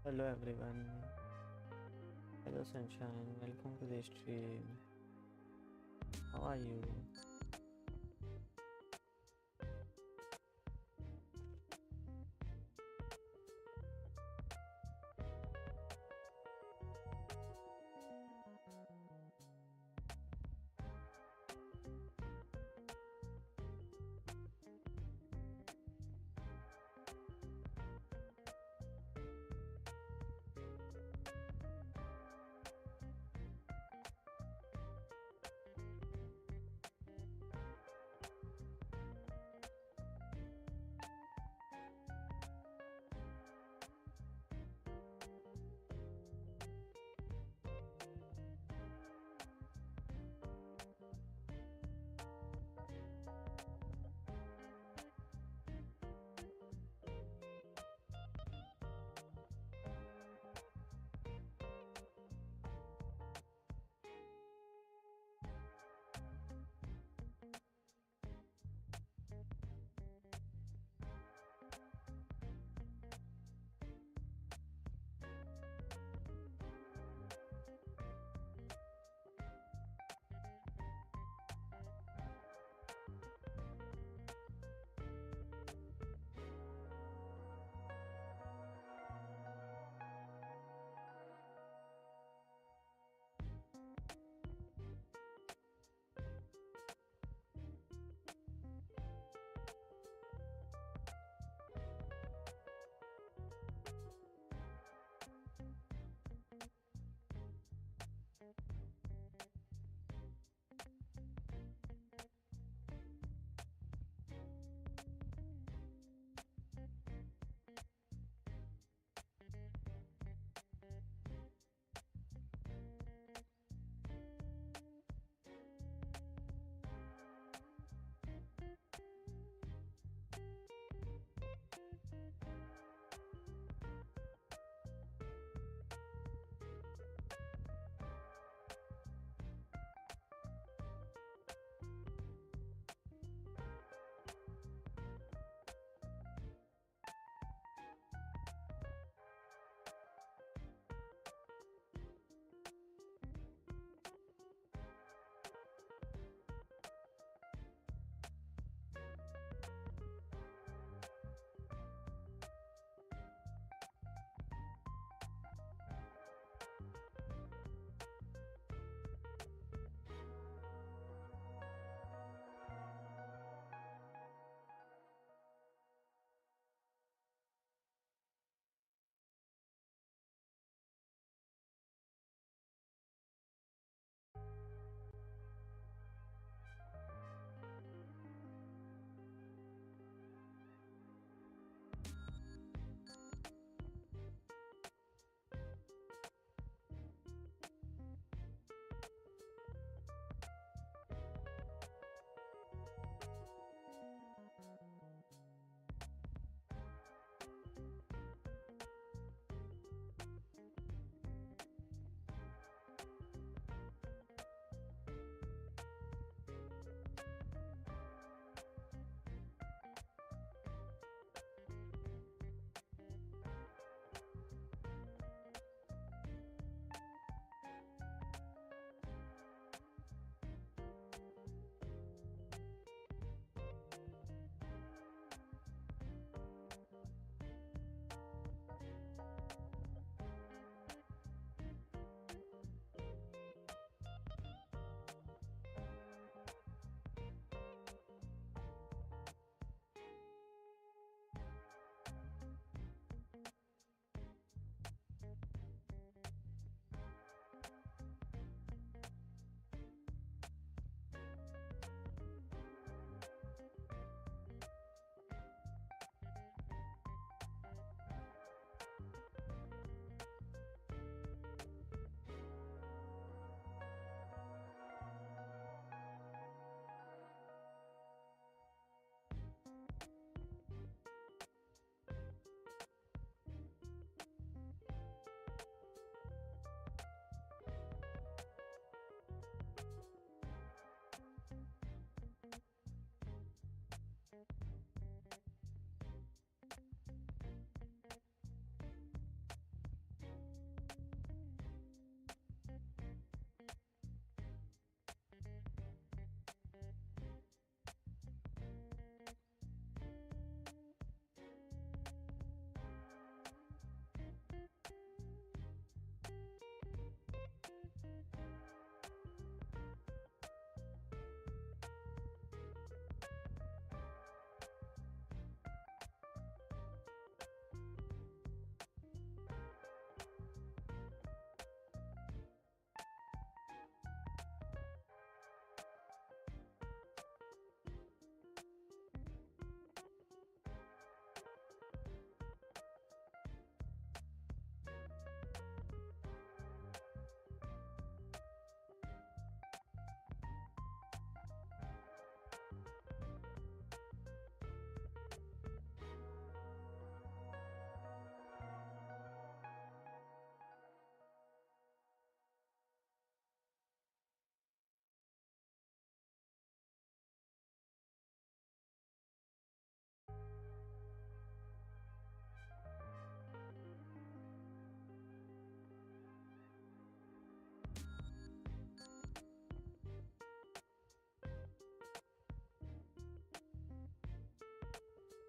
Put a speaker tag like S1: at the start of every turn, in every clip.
S1: Hello everyone. Hello Sunshine. Welcome to the stream. How are you?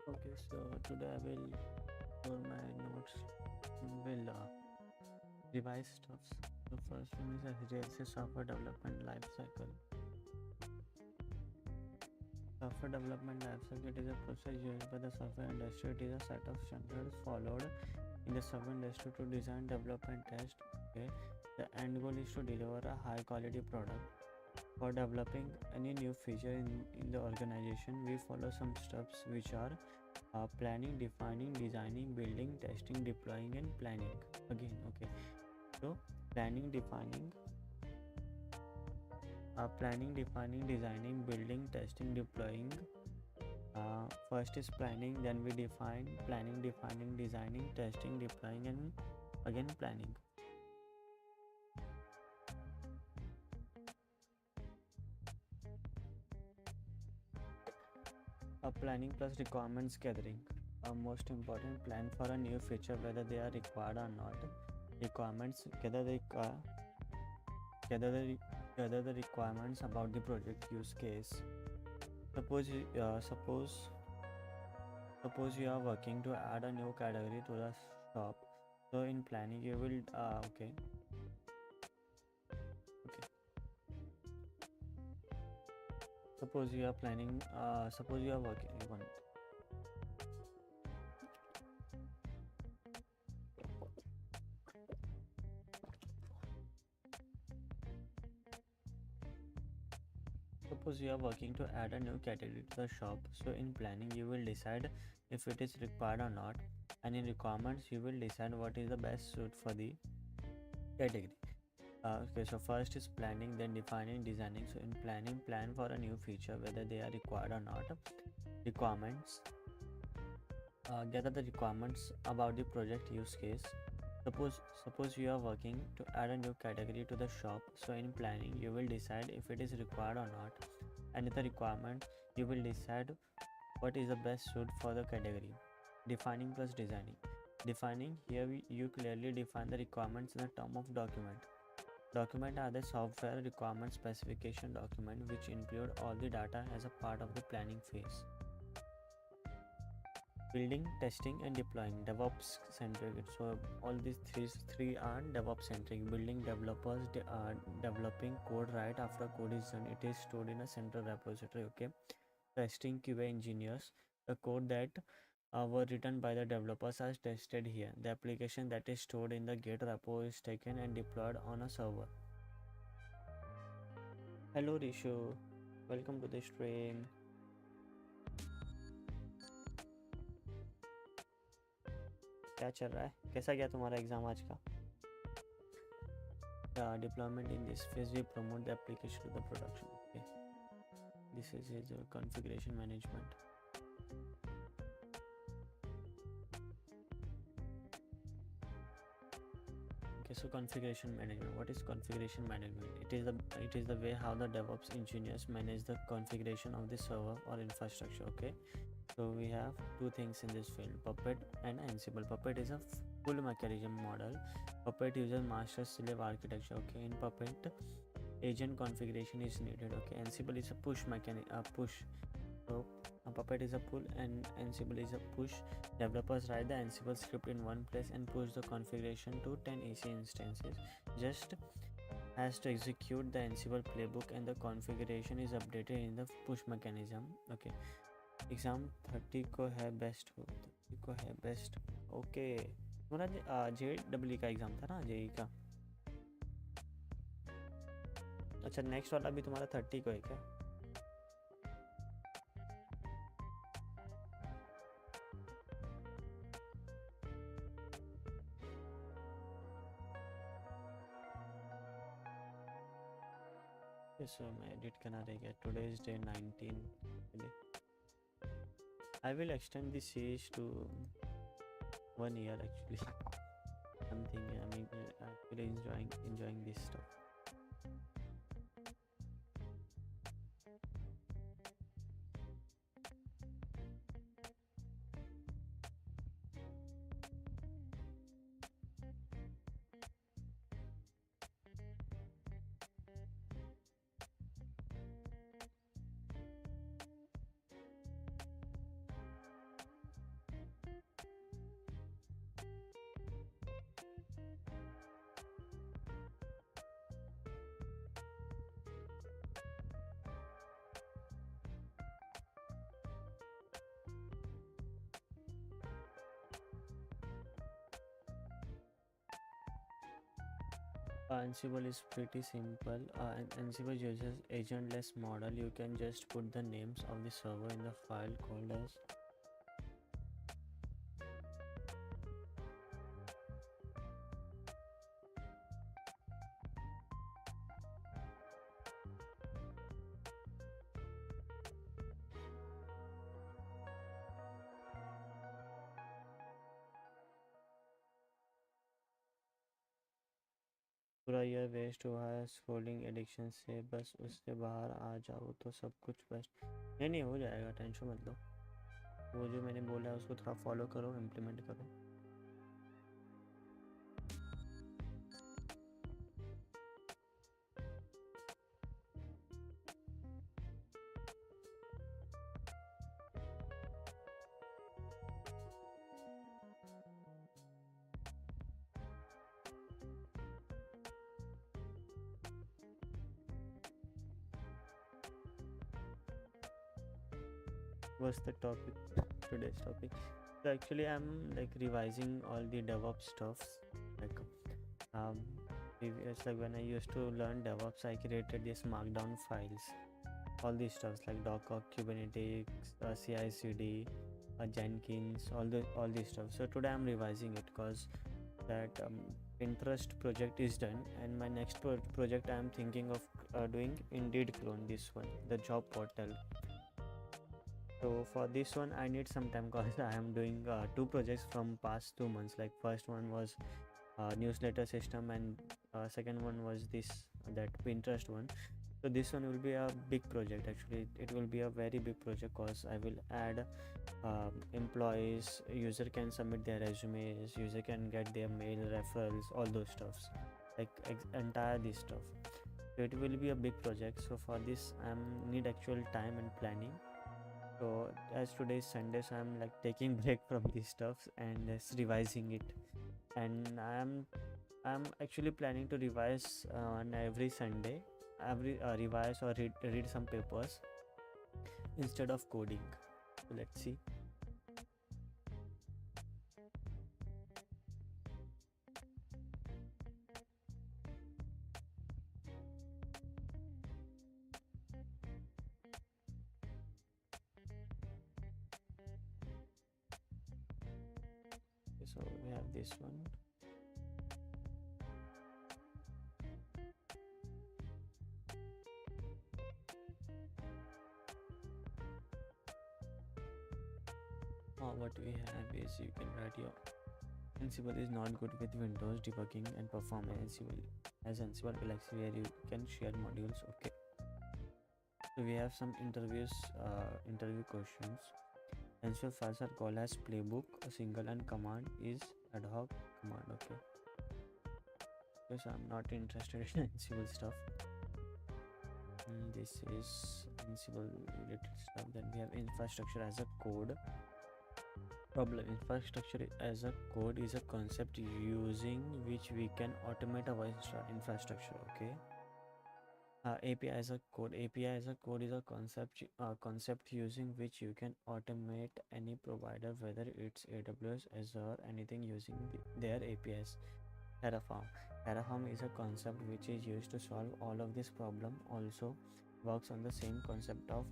S1: Okay, so today I will for my notes will revise stuffs. The first one is SDLC software development life cycle. Software development life cycle, it is a process used by the software industry. It is a set of standards followed in the software industry to design, develop, and test. Okay, the end goal is to deliver a high quality product. For developing any new feature in the organization, we follow some steps which are planning, defining, designing, building, testing, deploying, and planning. Again, okay. So planning, defining, designing, building, testing, deploying. First is planning, then we define planning, defining, designing, testing, deploying, and again planning. Planning plus requirements gathering. Most important, plan for a new feature whether they are required or not. Requirements, gather the requirements about the project use case. Suppose you are working to add a new category to the shop. So in planning you will okay. Suppose you are planning. Suppose you are working. One. Suppose you are working to add a new category to the shop. So in planning you will decide if it is required or not, and in requirements you will decide what is the best suit for the category. Okay, so first is planning, then defining, designing. So in planning, plan for a new feature whether they are required or not. Requirements, gather the requirements about the project use case. Suppose you are working to add a new category to the shop. So in planning you will decide if it is required or not, and in the requirement you will decide what is the best suit for the category. Defining plus designing. Defining, here you clearly define the requirements in the term of document. Document are the software requirement specification document which include all the data as a part of the planning phase. Building, testing, and deploying, DevOps centric. So all these three are DevOps centric. Building, developers developing code right after code is done. It is stored in a central repository. Okay. Testing, QA engineers, the code that were written by the developers are tested here. The application that is stored in the Git repo is taken and deployed on a server. Hello Rishu, welcome to the stream. क्या चल रहा है, कैसा गया तुम्हारा exam आज का? Deployment, in this phase we promote the application to the production. Okay, this is his configuration management. Okay, so configuration management. What is configuration management? It is the way how the DevOps engineers manage the configuration of the server or infrastructure. Okay, so we have two things in this field, Puppet and Ansible. Puppet is a full mechanism model. Puppet uses master slave architecture. Okay, in Puppet agent configuration is needed. Okay, Ansible is a push. So Puppet is a pull and Ansible is a push. Developers write the Ansible script in one place and push the configuration to 10 AC instances. Just has to execute the Ansible playbook and the configuration is updated in the push mechanism. Okay, exam 30 को है best हो 30 को है best. Okay, तुम्हारा JEE का exam था ना, JEE का. अच्छा, नेक्स्ट वाला भी तुम्हारा 30 को है क्या? सो मैं एडिट करना रह गया. Today is day 19. I will extend the siege to 1 year actually. I'm thinking, I mean, actually enjoying this stuff. Ansible is pretty simple. And Ansible uses agentless model. You can just put the names of the server in the file called as. पूरा year waste हुआ है scrolling addiction से, बस उससे बाहर आ जाओ तो सब कुछ बेस्ट। नहीं नहीं, हो जाएगा, टेंशन मत लो। वो जो मैंने बोला है उसको थोड़ा फॉलो करो, इम्प्लीमेंट करो। What's the topic? Today's topic. So actually, I'm like revising all the DevOps stuffs. Like, um, previous like when I used to learn DevOps, I created these Markdown files. All these stuffs like Docker, Kubernetes, CI/CD, Jenkins, all these stuff. So today I'm revising it because that Pinterest project is done, and my next project I'm thinking of doing Indeed clone, this one, the job portal. So for this one I need some time because I am doing two projects from past 2 months. Like first one was newsletter system, and second one was this that Pinterest one. So this one will be a big project. Actually it will be a very big project because I will add employees, user can submit their resumes, user can get their mail referrals, all those stuffs, like entire this stuff. So it will be a big project. So for this I need actual time and planning. So as today is Sunday, so I'm like taking break from these stuffs and just revising it. And I'm actually planning to revise on every Sunday, every revise or read some papers instead of coding. So let's see. Okay, so we have this one. What we have is you can write your Ansible is not good with Windows debugging and perform Ansible as Ansible Galaxy where you can share modules. Okay. So we have some interview questions. Ansible files are called as playbook. A single and command is ad hoc command. Okay. Yes, I'm not interested in Ansible stuff. This is Ansible related stuff. Then we have infrastructure as a code. Problem: infrastructure as a code is a concept using which we can automate our infrastructure. Okay. API as a code. API as a code is a concept using which you can automate any provider, whether it's AWS, Azure, anything using their APIs. Terraform. Terraform is a concept which is used to solve all of this problem. Also works on the same concept of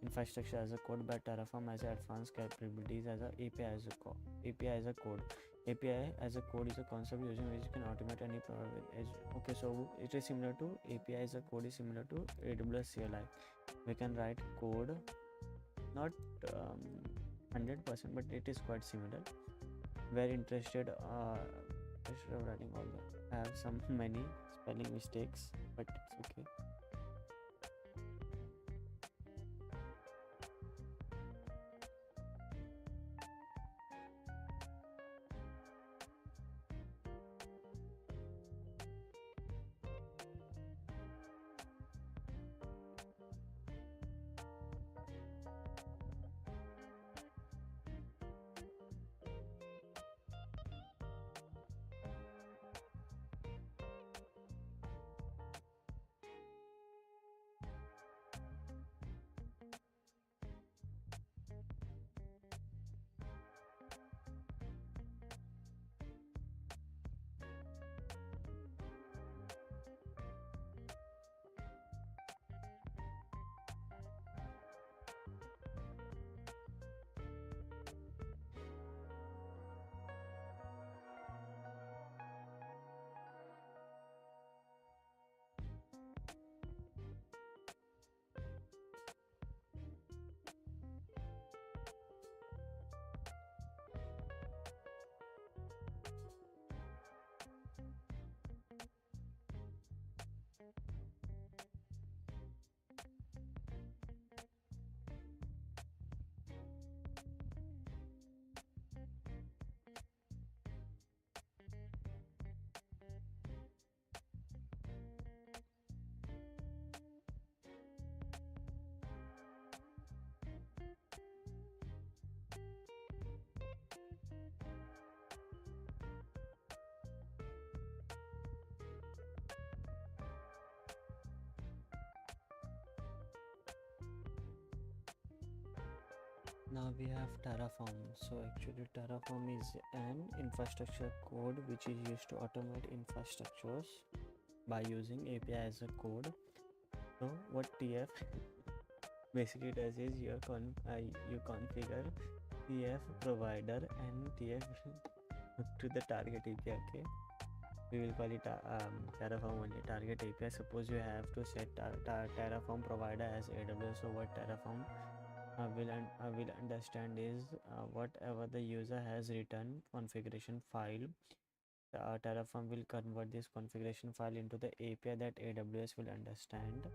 S1: infrastructure as a code, but Terraform has advanced capabilities as a API as a API as a code. API as a code is a concept using which you can automate any problem with edge. Okay, so it is similar to API as a code is similar to AWS CLI. We can write code, not 100%, but it is quite similar. Very interested. Instead of writing all that, I have some many spelling mistakes, but it's okay. Now we have Terraform. So actually Terraform is an infrastructure code which is used to automate infrastructures by using API as a code. So what TF basically does is you configure TF provider and TF to the target API. Okay, we will call it Terraform only target API. Suppose you have to set Terraform provider as AWS. So what Terraform will understand is whatever the user has written configuration file. Terraform will convert this configuration file into the API that AWS will understand.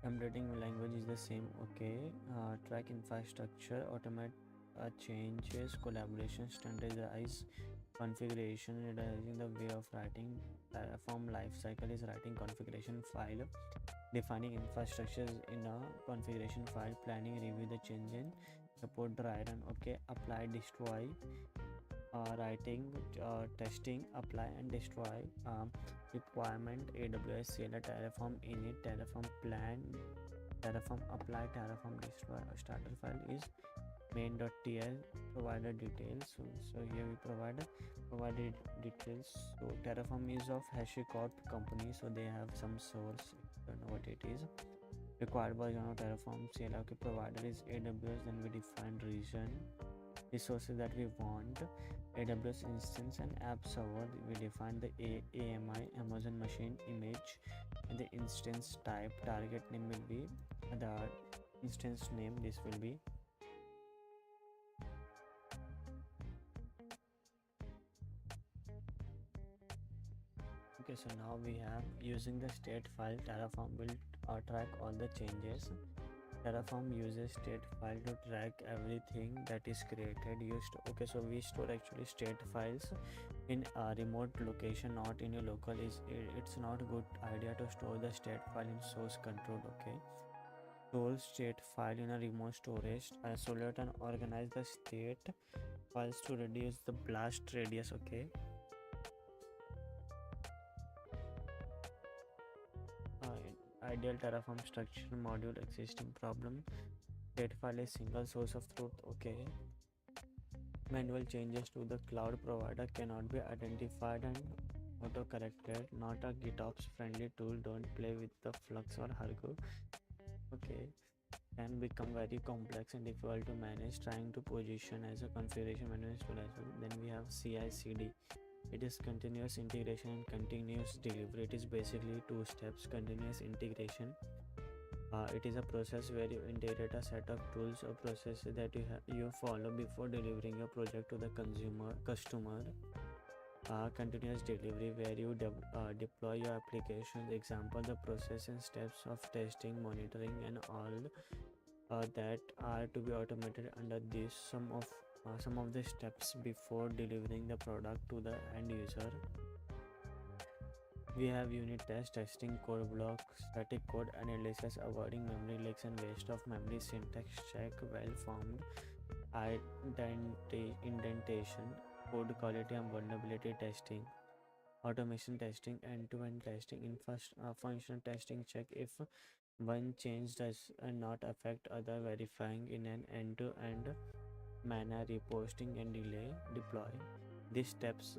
S1: Embedding language is the same. Okay, track infrastructure, automate changes, collaboration, standardize configuration, realizing the way of writing. Terraform lifecycle is writing configuration file, defining infrastructures in a configuration file, planning, review the change in, support dry run. Okay, apply, destroy, writing, testing, apply and destroy. Requirement AWS CLI Terraform init, Terraform plan, Terraform apply, Terraform destroy. A starter file is main.tl, provider details. So here we provided details. So Terraform is of HashiCorp company, so they have some source. Don't know what it is. Required version of Terraform CLI. Okay, provider is AWS. Then we define region, resources that we want, AWS instance and app server. We define the AMI, Amazon machine image, and the instance type. Target name will be the instance name. This will be okay. So now we have using the state file. Terraform will track all the changes. Terraform uses state file to track everything that is created used. Okay, so we store actually state files in a remote location, not in a local. It's not a good idea to store the state file in source control. Okay, store state file in a remote storage, isolate and organize the state files to reduce the blast radius. Okay, ideal Terraform structure module existing problem. State file is single source of truth. Okay, manual changes to the cloud provider cannot be identified and auto corrected. Not a GitOps friendly tool. Don't play with the Flux or Argo. Okay, can become very complex and difficult to manage. Trying to position as a configuration management tool as well. Then we have CI/CD. It is continuous integration and continuous delivery. It is basically two steps. Continuous integration. It is a process where you integrate a set of tools or processes that you follow before delivering a project to the customer. Continuous delivery, where you deploy your applications. Example, the process and steps of testing, monitoring, and all that are to be automated under this. Some of the steps before delivering the product to the end user. We have unit test, testing code blocks, static code analysis, avoiding memory leaks and waste of memory, syntax check, well-formed indentation, code quality and vulnerability testing, automation testing, end-to-end testing, functional testing check if one change does not affect other, verifying in an end-to-end manner, reposting and deploy. These steps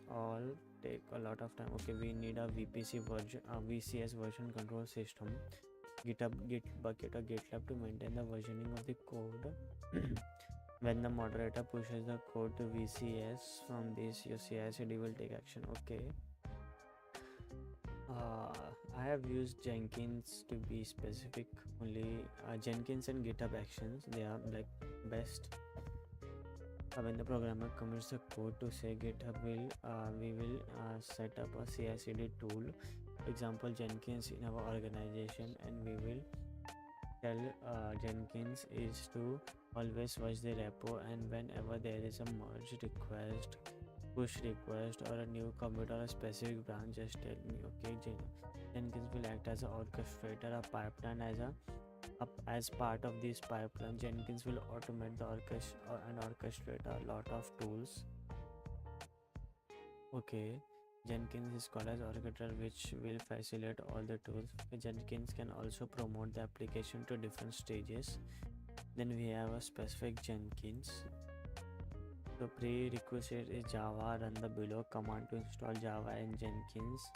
S1: all take a lot of time. Okay, we need a VCS version control system, GitHub, Git bucket or GitLab to maintain the versioning of the code. When the moderator pushes the code to VCS, from this your CI/CD will take action. Okay. I have used Jenkins to be specific. Only Jenkins and GitHub Actions, they are like best. When the programmer commits the code to say GitHub we will set up a CI/CD tool. Example, Jenkins in our organization, and we will tell Jenkins is to always watch the repo, and whenever there is a merge request, push request, or a new commit or a specific branch, just tell me. Okay, Jenkins will act as an orchestrator, a pipeline as part of this pipeline. Jenkins will automate the and orchestrate a lot of tools. Okay, Jenkins is called as orchestrator, which will facilitate all the tools. Jenkins can also promote the application to different stages. Then we have a specific Jenkins. So prerequisite is Java. Run the below command to install Java and Jenkins.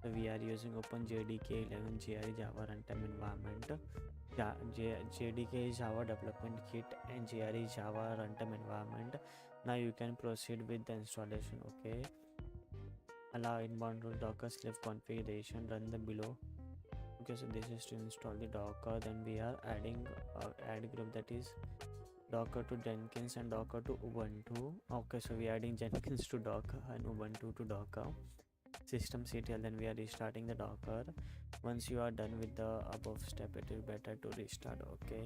S1: So we are using OpenJDK 11 GRE Java runtime environment. JDK is Java development kit and GRE Java runtime environment. Now you can proceed with the installation. Okay. Allow inbound rule Docker slave configuration. Run the below. Okay, so this is to install the Docker. Then we are adding add group, that is Docker to Jenkins and Docker to Ubuntu. Okay, so we are adding Jenkins to Docker and Ubuntu to Docker. Systemctl, then we are restarting the Docker. Once you are done with the above step, it is better to restart. Okay.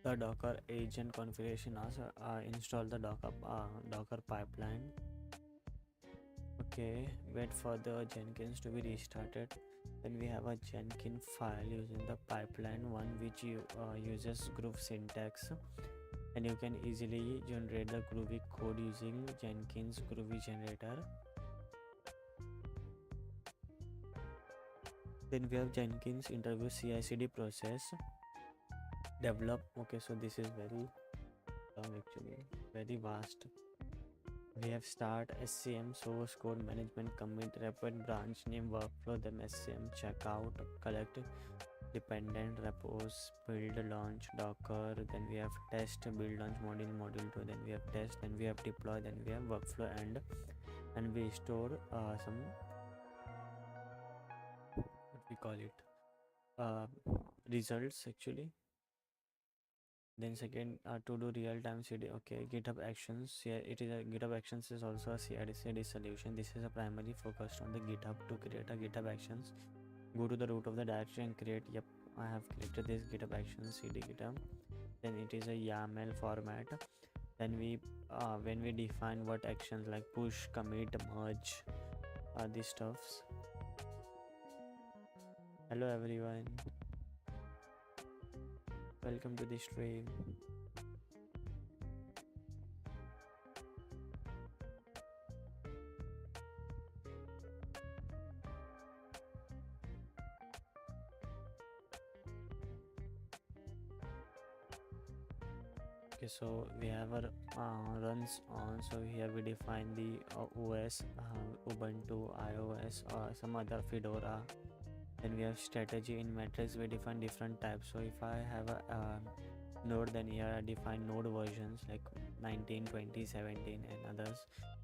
S1: The Docker agent configuration also install the Docker pipeline. Okay, wait for the Jenkins to be restarted. Then we have a Jenkins file using the pipeline one, which uses groove syntax, and you can easily generate the groovy code using Jenkins groovy generator. Then we have Jenkins interview CI/CD process develop. Okay, so this is very long, actually very vast. We have start, SCM, source code management, commit, rapid branch name, workflow, then SCM, checkout, collect dependent repos, build, launch, Docker. Then we have test, build, launch, module 2. Then we have test, then we have deploy, then we have workflow, and we store some, what we call it, results actually. Then second, to do real-time CD. Okay, GitHub Actions. Yeah, it is a GitHub Actions is also a CI/CD solution. This is a primarily focused on the GitHub. To create a GitHub Actions, go to the root of the directory and create. Yep, I have created this GitHub Actions CD GitHub. Then it is a YAML format. Then we when we define what actions like push, commit, merge, these stuffs. Hello everyone, welcome to the stream. Okay, so we have our runs on. So here we define the OS, Ubuntu, iOS, or some other Fedora. Then we have strategy. In metrics we define different types. So if I have a node, then here I define node versions like 19, 20, 17 and others.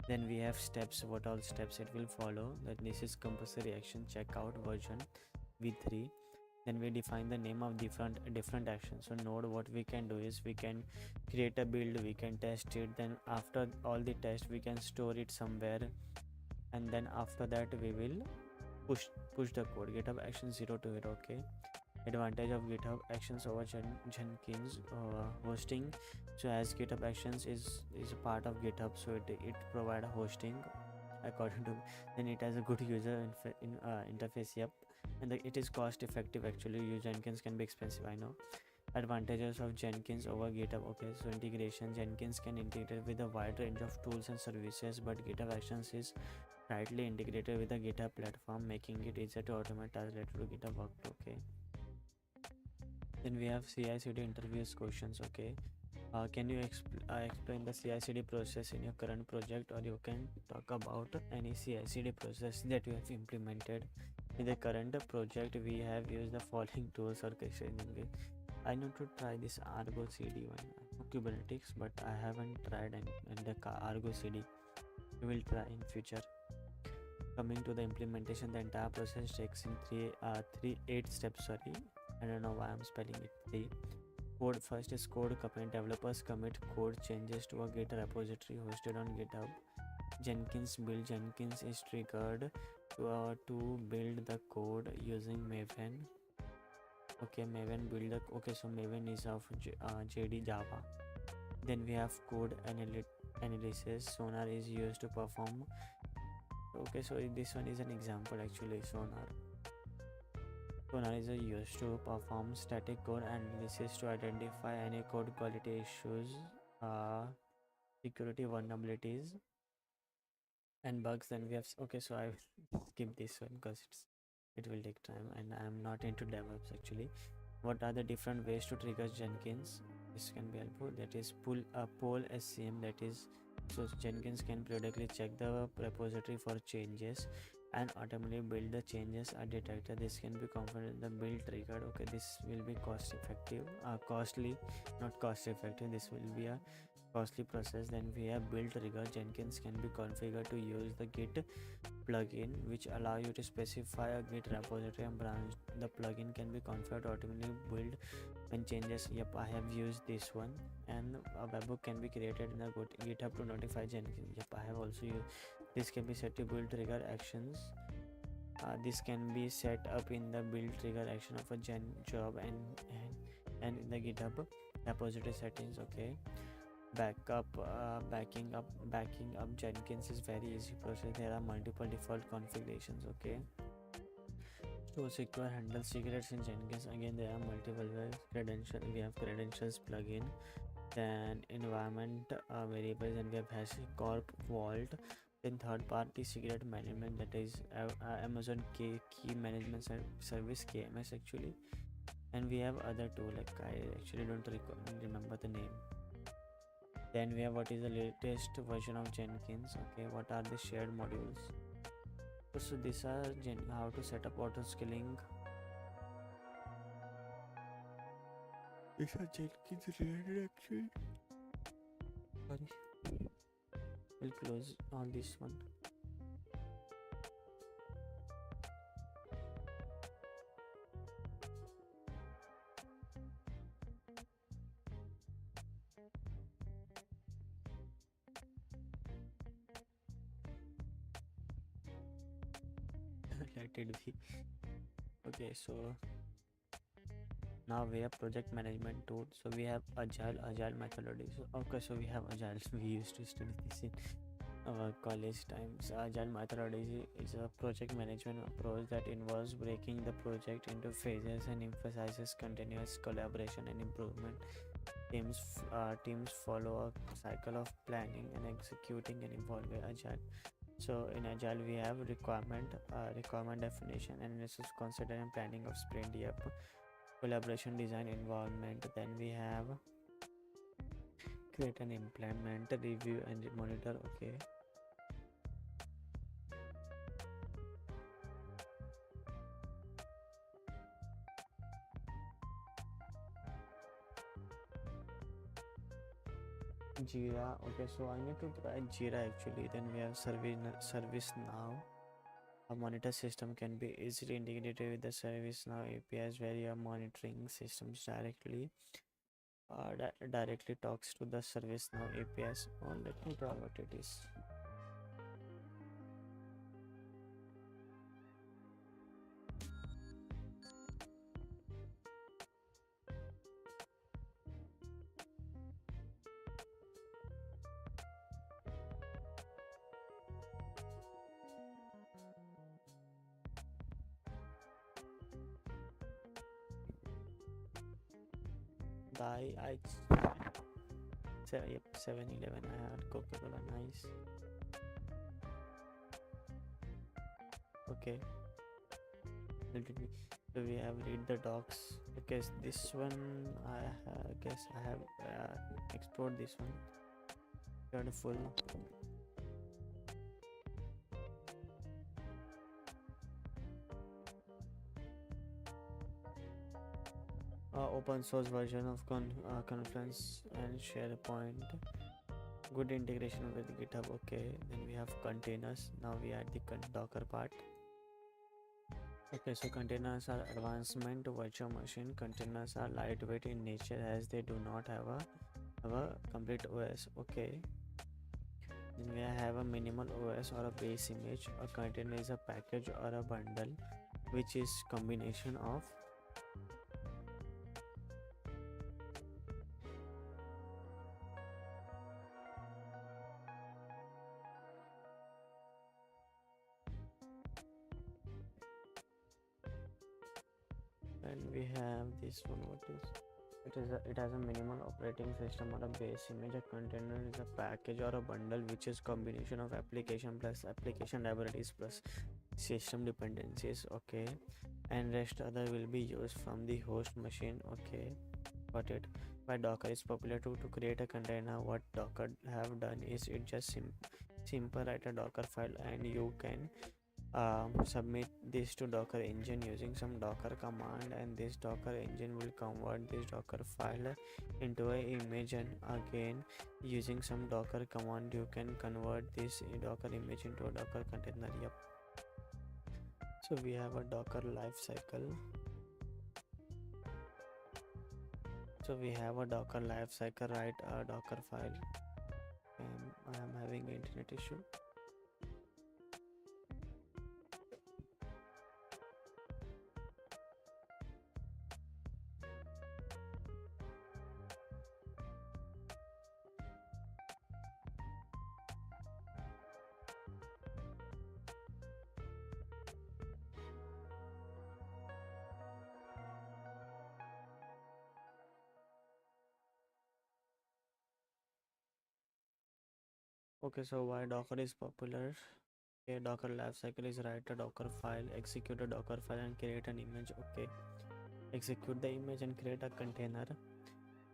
S1: Then we have steps, what all steps it will follow. That this is compulsory action, checkout version v3. Then we define the name of different actions. So node, what we can do is we can create a build, we can test it, then after all the test we can store it somewhere, and then after that we will push the code. GitHub Actions 0 to 0. Okay, advantage of GitHub Actions over Jenkins hosting. So as GitHub Actions is a part of GitHub, so it provide hosting according to, then it has a good user interface. Yep, and it is cost effective actually. Use Jenkins can be expensive, I know. Advantages of Jenkins over GitHub. Okay, so integration. Jenkins can integrate with a wide range of tools and services, but GitHub Actions is tightly integrated with the GitHub platform, making it easier to automate tasks related to GitHub workflow. Okay, then we have CI/CD interviews questions. Okay, can you explain the CI/CD process in your current project, or you can talk about any CI/CD process that you have implemented in the current project. We have used the following tools orchestration. I need to try this Argo CD one, Kubernetes, but I haven't tried in the Argo CD. We will try in future. Coming to the implementation, the entire process takes in 8 steps. Sorry, I don't know why I'm spelling it 3. Code, first is code commit. Developers commit code changes to a Git repository hosted on GitHub. Jenkins build. Jenkins is triggered to build the code using Maven. Okay, Maven build the, okay, so Maven is of JD Java. Then we have code analysis. Sonar is used to perform. Okay, so this one is an example actually. Sonar is used to perform static code analysis to identify any code quality issues, security vulnerabilities, and bugs. Then we have okay, so I will skip this one because it will take time and I'm not into DevOps actually. What are the different ways to trigger Jenkins? This can be helpful. That is pull a poll SCM. That is, so Jenkins can periodically check the repository for changes and automatically build the changes are detected. This can be configured in the build triggered. Okay, this will be cost effective, costly, not cost effective. This will be a costly process. Then we have build trigger. Jenkins can be configured to use the Git plugin which allow you to specify a Git repository and branch. The plugin can be configured to automatically build when changes. Yep, I have used this one. And a webhook can be created in the GitHub to notify Jenkins. Yep, I have also used. This can be set to build trigger actions. This can be set up in the build trigger action of a gen job and in the GitHub repository settings. Okay, backing up Jenkins is very easy process. There are multiple default configurations. Okay, to secure handle secrets in Jenkins, again there are multiple ways. We have credentials plugin, then environment variables, and we have HashiCorp Vault, then third party secret management, that is Amazon key management service, KMS actually. And we have other tool like I actually don't remember the name. Then we have what is the latest version of Jenkins. Okay, what are the shared modules? So these are how to set up auto scaling. These are Jenkins related actually. Sorry, we'll close on this one. Let it be. Okay, so now we have project management tools. So we have agile methodology. So okay, so we have agile. We used to study this in our college times. Agile methodology is a project management approach that involves breaking the project into phases and emphasizes continuous collaboration and improvement. Teams follow a cycle of planning and executing and evolving agile. So in agile we have requirement definition and resource consider and planning of sprint. Yep, collaboration design environment. Then we have create and implement, review and monitor. Okay, Jira. Okay, so I need to try Jira actually. Then we have service now. A monitor system can be easily integrated with the ServiceNow APIs where you are monitoring systems directly. That directly talks to the ServiceNow APIs. Oh, let me draw what it is. I 7-Eleven. I had Coca-Cola. Nice. Okay. So we have read the docs. Okay, this one guess I have explored this one. Got a full. Open source version of Confluence and SharePoint. Good integration with GitHub. Okay, then we have containers. Now we add the Docker part. Okay, so containers are advancement to virtual machine. Containers are lightweight in nature as they do not have a complete OS. Okay, then we have a minimal OS or a base image. A container is a package or a bundle, which is combination of and we have this one. What is It has a minimal operating system or a base image. A container is a package or a bundle which is combination of application plus application libraries plus system dependencies. Okay, and rest other will be used from the host machine. Okay, got it. Why Docker is popular to create a container? What Docker have done is it just simple write a Docker file and you can submit this to Docker engine using some Docker command, and this Docker engine will convert this Docker file into a image, and again using some Docker command you can convert this Docker image into a Docker container. Yep. So we have a Docker life cycle. So we have a Docker life cycle, write a Docker file. I am having internet issue. Okay, so why Docker is popular? Okay, Docker lifecycle is write a Docker file, execute a Docker file, and create an image. Okay, execute the image and create a container.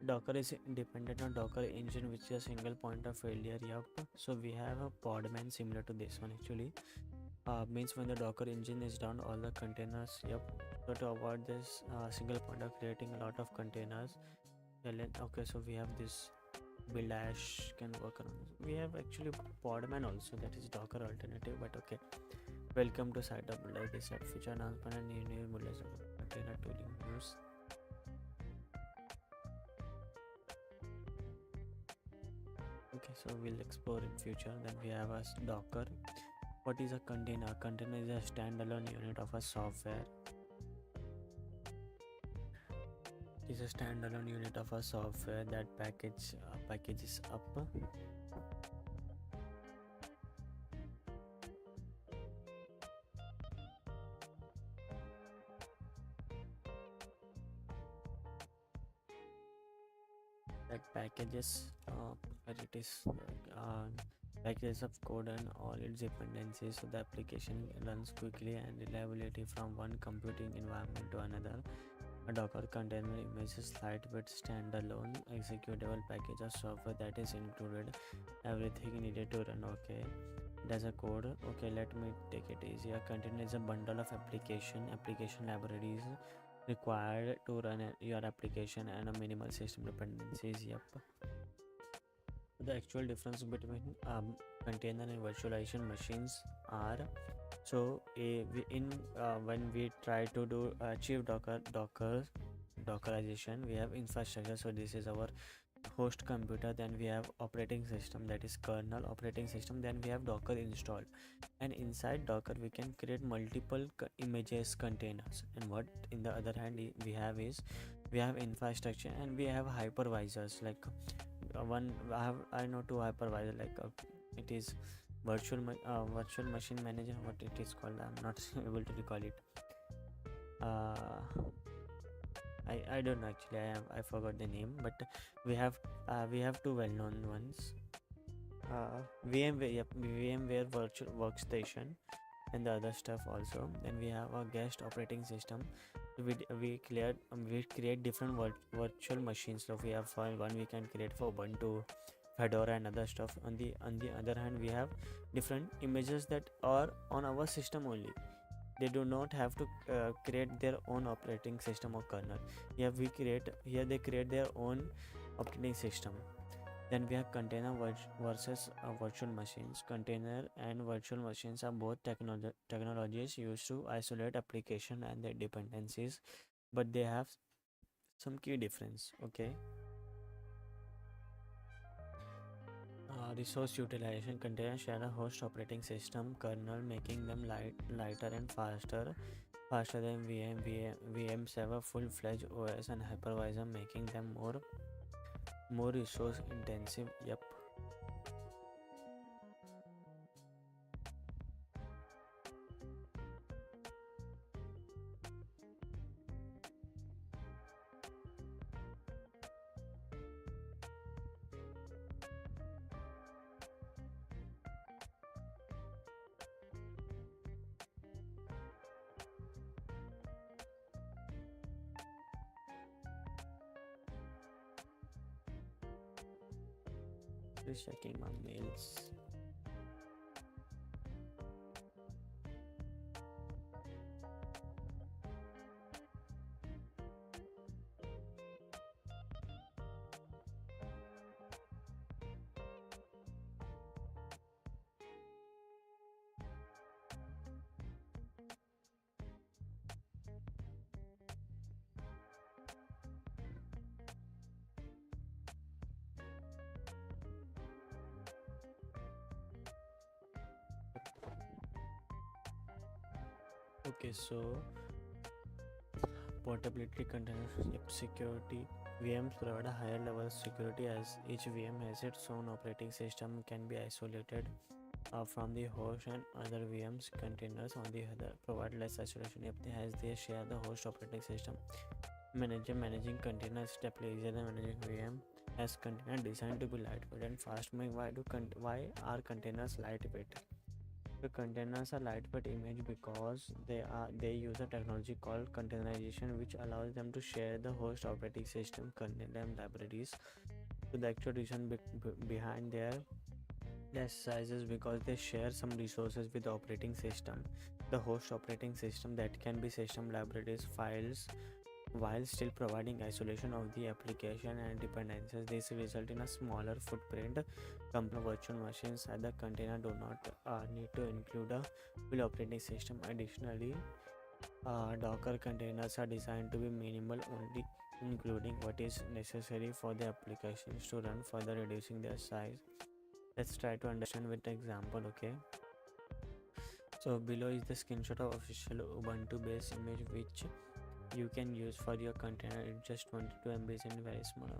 S1: Docker is independent on Docker engine, which is a single point of failure. Yup. So we have a podman similar to this one actually. Means when the Docker engine is down, all the containers. Yep. So to avoid this single point of creating a lot of containers, okay, so we have this build dash can work around this. We have actually podman also, that is Docker alternative, but okay. Welcome to site of builder. This set feature announcement and new container tooling news. Okay, so we'll explore in future. Then we have a Docker. What is a container? Container is a standalone unit of a software. It is a standalone unit of a software that packages up that packages of code and all its dependencies, so the application runs quickly and reliability from one computing environment to another. A Docker container image is lightweight standalone executable package of software that is included everything needed to run. Okay, there's a code. Okay, let me take it easy. A container is a bundle of application libraries required to run your application and a minimal system dependencies. Yep. The actual difference between container and virtualization machines are, so when we try to do achieve Dockerization, we have infrastructure. So this is our host computer, then we have operating system, that is kernel operating system, then we have Docker installed, and inside Docker we can create multiple images containers. And what in the other hand we have is, we have infrastructure and we have hypervisors, like I know two hypervisor, like it is virtual machine manager, what it is called, I'm not able to recall it. I don't know actually, I forgot the name, but we have two well-known ones. VMware, yep, VMware Virtual Workstation, and the other stuff also. Then we have a guest operating system. We create different virtual machines. So we have, for one we can create for Ubuntu, Fedora, and other stuff. On the other hand, we have different images that are on our system only. They do not have to create their own operating system or kernel. Here they create their own operating system. Then we have container versus virtual machines. Container and virtual machines are both technologies used to isolate application and their dependencies, but they have some key difference. Okay. Resource utilization. Containers share a host operating system kernel, making them lighter and faster than VMs have a full-fledged OS and hypervisor, making them more resource intensive. Yep. Just checking my mails. Okay, so portability, container security. VMs provide a higher level of security as each VM has its own operating system, can be isolated from the host, and other VMs containers on the other provide less isolation if they as they share the host operating system. Managing containers step easier than managing VM as container designed to be lightweight and fast moving. Why are containers lightweight? The containers are lightweight image because they use a technology called containerization, which allows them to share the host operating system content and libraries. So the actual reason behind their less sizes because they share some resources with the operating system, the host operating system, that can be system libraries files, while still providing isolation of the application and dependencies. This result in a smaller footprint compared to virtual machines, and the container do not need to include a full operating system. Additionally, Docker containers are designed to be minimal, only including what is necessary for the applications to run, further reducing their size. Let's try to understand with the example. Okay, so below is the screenshot of official Ubuntu based image which you can use for your container. It's just 22 MB and very small.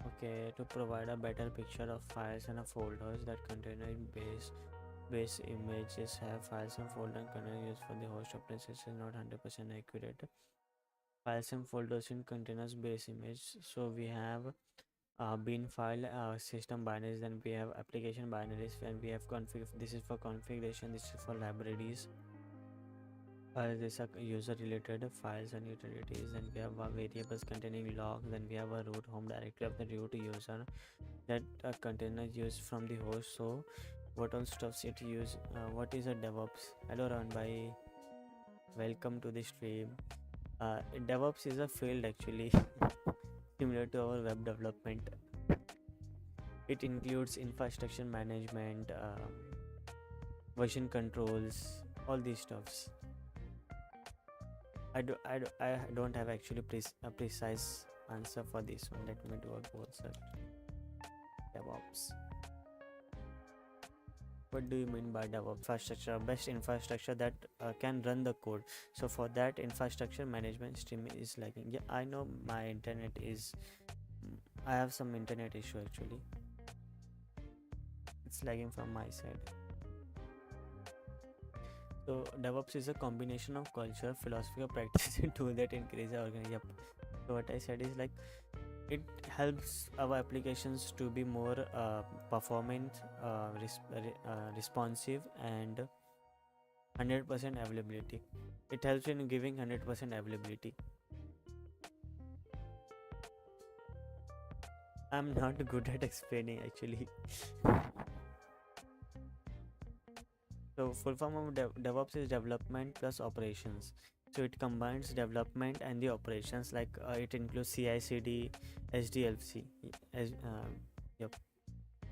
S1: Okay, to provide a better picture of files and folders, that container base images have files and folders and container used for the host operating system is not 100% accurate. Files and folders in containers base image. So we have bin file system binaries, then we have application binaries, and we have config. This is for configuration, this is for libraries. These are user related files and utilities. Then we have variables containing logs. Then we have a root home directory of the root user, that container used from the host. So what all stuffs it use? What is a DevOps? Hello Ranbhai, welcome to the stream. DevOps is a field actually similar to our web development. It includes infrastructure management, version controls, all these stuffs. I don't have actually a precise answer for this one. Let me do a Google search. DevOps. What do you mean by DevOps? Infrastructure, best infrastructure that can run the code. So for that, infrastructure management stream is lagging. Yeah, I know my internet is. I have some internet issue actually. It's lagging from my side. So DevOps is a combination of culture, philosophy, or practice and tool that increase our organization. Yep. So what I said is like it helps our applications to be more performant, responsive, and 100% availability. It helps in giving 100% availability. I'm not good at explaining actually. So full form of DevOps is development plus operations. So it combines development and the operations, like it includes CI/CD, SDLC. As yep,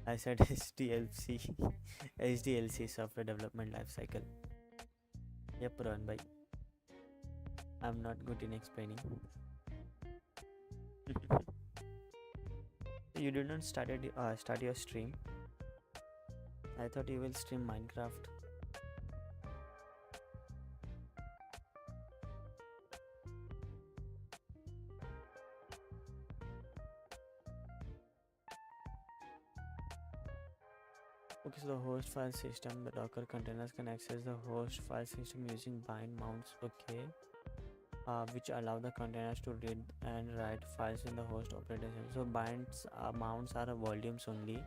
S1: I said SDLC, SDLC, software development lifecycle. Yep, Rohan bhai. I'm not good in explaining. You did not start your stream. I thought you will stream Minecraft. Okay, so the host file system, the Docker containers can access the host file system using bind mounts. Okay, which allow the containers to read and write files in the host operating system. So binds mounts are volumes only.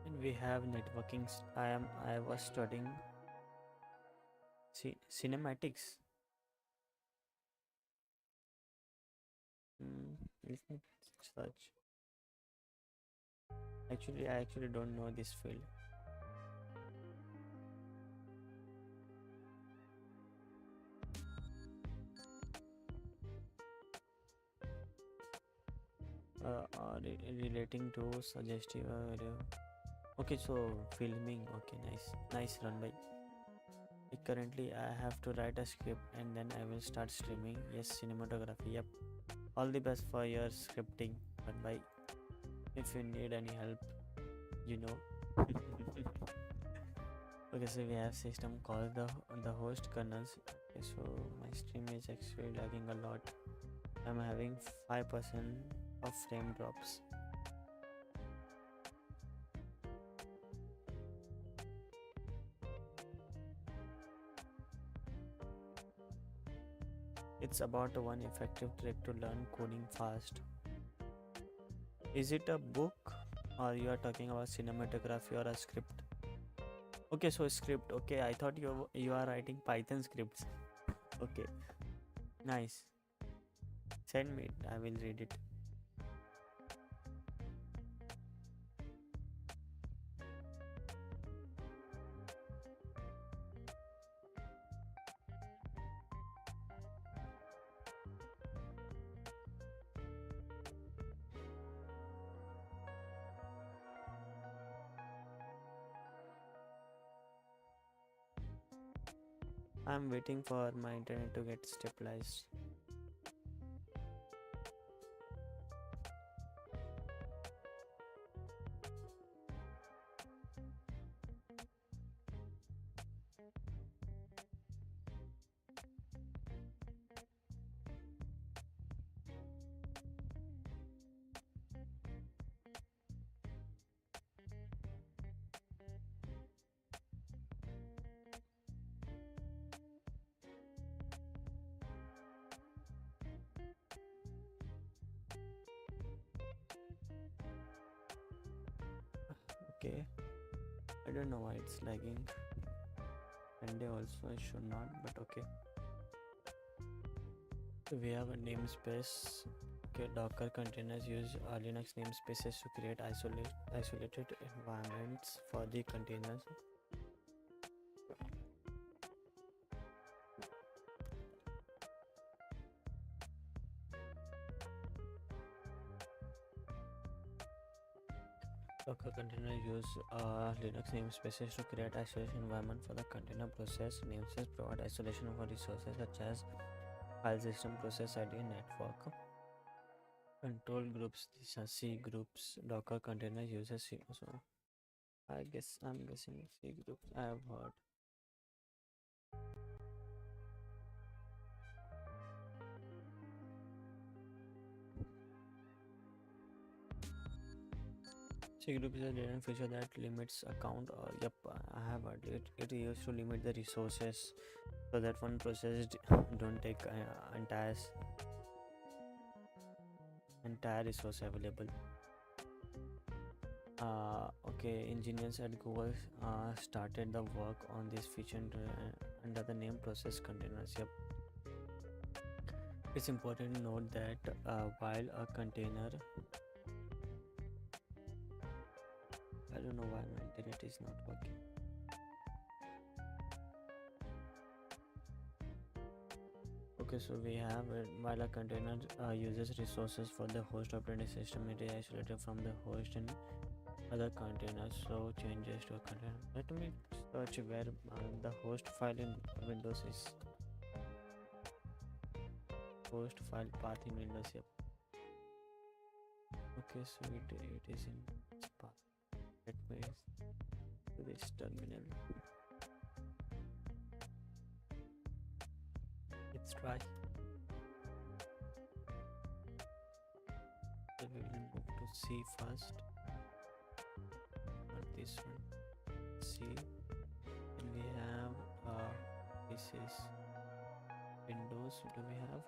S1: And we have networking. I was studying cinematics. Let me search. Actually, I actually don't know this field. Relating to suggestive. Okay, so filming. Okay, nice, nice run by. Currently, I have to write a script and then I will start streaming. Yes, cinematography. Yep. All the best for your scripting. Run by. If you need any help, you know. Okay, so we have system called the host kernels. Okay, so my stream is actually lagging a lot. I'm having 5% of frame drops. It's about one effective trick to learn coding fast. Is it a book or you are talking about cinematography or a script? Okay, so script. Okay, I thought you are writing Python scripts. Okay, nice. Send me it. I will read it. I'm waiting for my internet to get stabilized. Okay, I don't know why it's lagging. And they also should not, but okay. So we have a namespace. Okay, Docker containers use Linux namespaces to create isolated environments for the containers. Docker containers use Linux namespaces to create isolation environment for the container process. Namespaces provide isolation for resources such as file system, process ID, and network. Control groups, these are C groups. Docker container uses C. So I'm guessing C groups. I have heard. C group is a hidden feature that limits account. Yep, I have heard it. It used to limit the resources so that one process don't take entire resource available. Okay, engineers at Google started the work on this feature under the name process containers. Yep. It's important to note that while a container, I don't know why my internet is not working. Okay, so we have while a container uses resources for the host operating system, it is isolated from the host and other containers. So changes to a container. Let me search where the host file in Windows is. Host file path in Windows. Yep. Okay, so it is in this path. Let me to this terminal. Let's try. So we will move to C first. Not this one. C. And we have this is Windows. Do we have?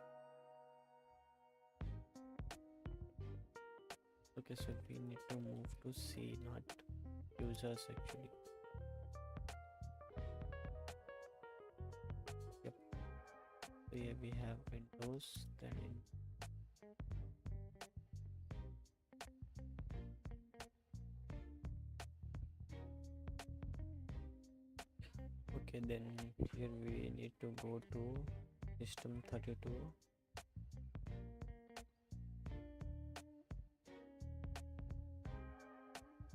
S1: Okay, so we need to move to C, not users actually. Yep. So here we have Windows, then in Okay, then here we need to go to system 32.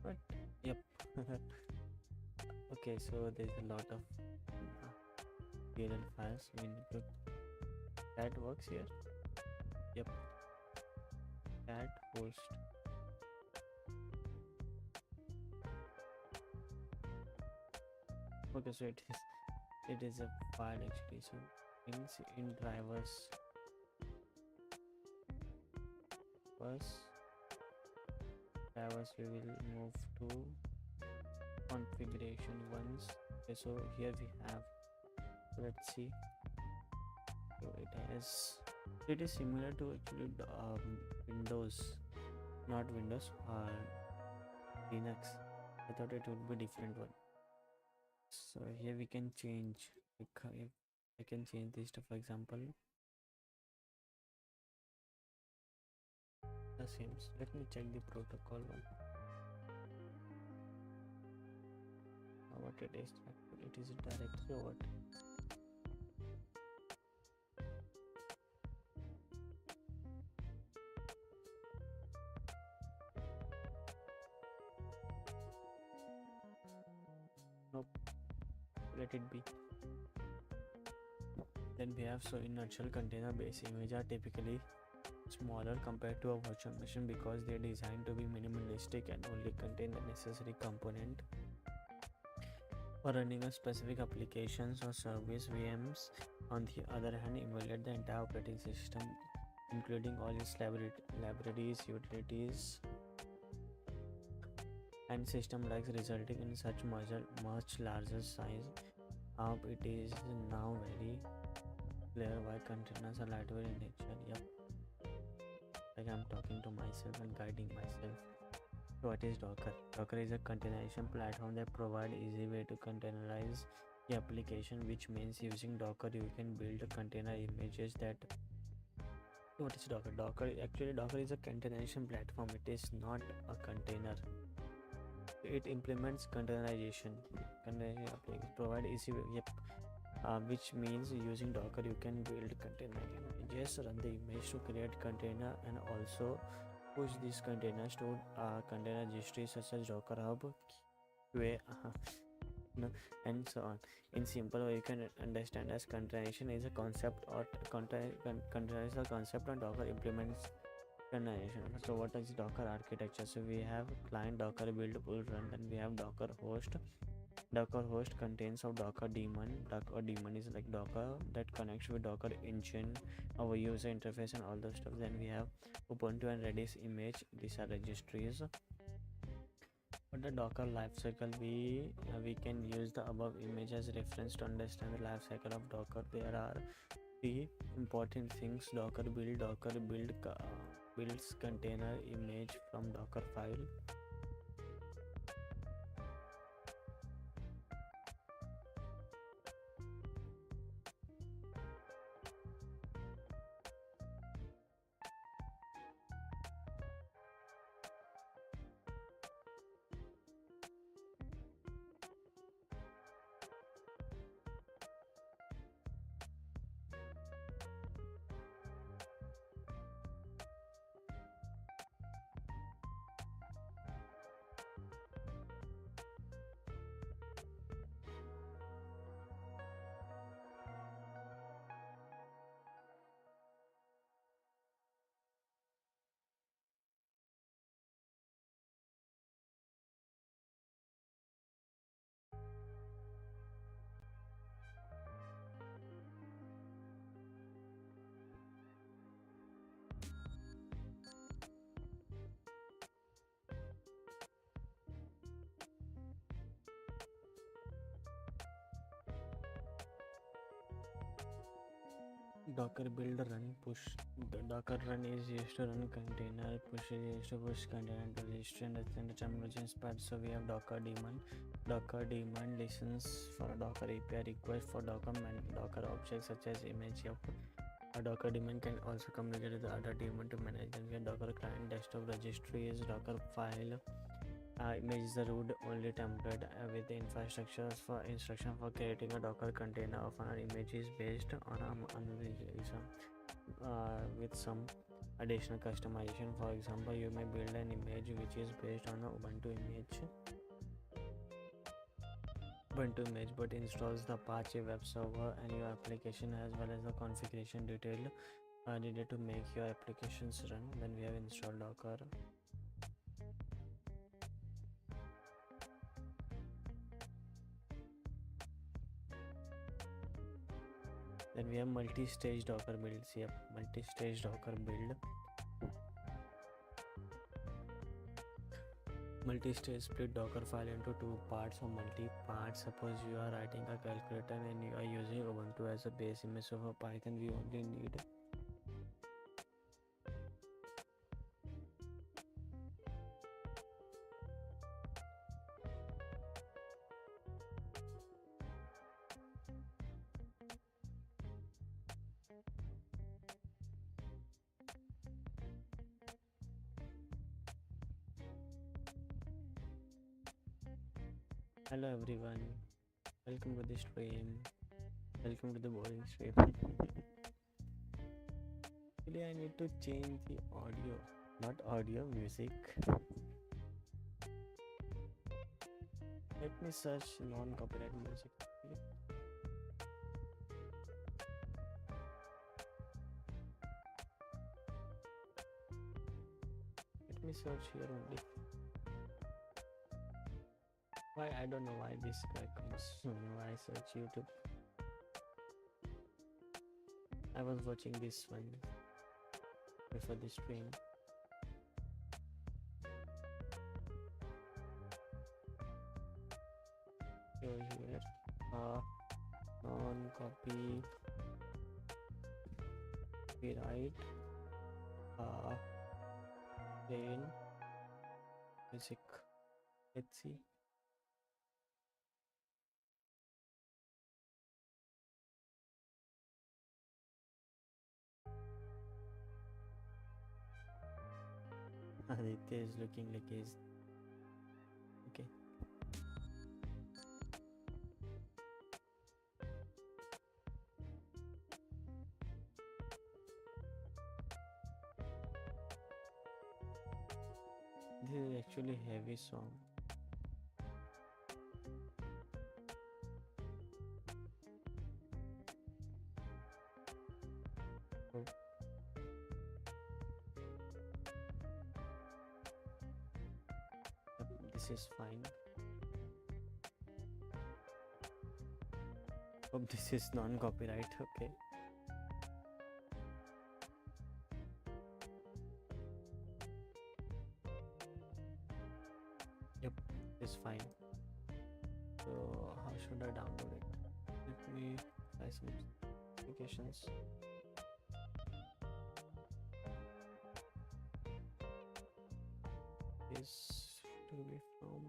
S1: But yep. Okay, so there's a lot of PLL files we need to. That works here. Yep. Cat host. Okay, so it is a file actually. So in drivers first drivers we will move to configuration once. Okay, so here we have, let's see. So it is similar to actually Windows, not Windows or Linux. I thought it would be different one. So here we can change. If I can change this to, for example, the same. Let me check the protocol one. What it is actually? It is a directory or what? Nope. Let it be. Then we have, so in nutshell, container based images are typically smaller compared to a virtual machine because they are designed to be minimalistic and only contain the necessary component for running a specific applications or service. VMs, on the other hand, emulate the entire operating system, including all its libraries, utilities, and system likes, resulting in such much larger size. It is now very clear why containers are lightweight in nature. Yep, like I'm talking to myself and guiding myself. So what is Docker? Docker is a containerization platform that provides easy way to containerize the application, which means using Docker you can build container images that. What is Docker? Docker is a containerization platform. It is not a container. It implements containerization. Provide easy way. Yep. Which means using Docker you can build container images, run the image to create container, and also push these containers to container registries such as Docker Hub, QA, and so on. In simple way, you can understand as containerization is a concept, or container is a concept, and Docker implements containerization. So what is Docker architecture? So we have client Docker build pull run, then we have Docker host. Docker host contains of Docker daemon. Docker daemon is like Docker that connects with Docker engine, our user interface, and all those stuff. Then we have Ubuntu and Redis image. These are registries. For the Docker lifecycle, we can use the above image as reference to understand the lifecycle of Docker. There are three important things: Docker build builds container image from Docker file. Docker build run push. The Docker run is used to run container. Push is used to push container to registry and the terminology inspired. So we have Docker daemon. Docker daemon listens for a Docker API request for Docker objects such as image. A Docker daemon can also communicate with the other daemon to manage them. We have Docker client desktop registry is Docker file. Image is the root only template with the infrastructure for instruction for creating a Docker container of an image is based on another with some additional customization. For example, you may build an image which is based on a Ubuntu image but installs the Apache web server and your application as well as the configuration detail needed to make your applications run. Then we have installed Docker. Then we have multi-stage Docker builds. Yep, multi-stage Docker build. Multi-stage split Docker file into two parts or multi-parts. Suppose you are writing a calculator and you are using Ubuntu as a base image of a Python. We only need hello everyone, welcome to the stream. Welcome to the boring stream. Today I need to change the audio, not audio, music. Let me search non-copyright music. Let me search here only. Why? I don't know why this guy comes. I search YouTube. I was watching this one before the stream. So here, non-copy, copyright, plain music. Let's see. Aditya is looking like he's okay. This is actually heavy song. Oh. This is fine. Hope this is non-copyright. Okay. Yep, it's fine. So how should I download it? Let me try some applications. This to be from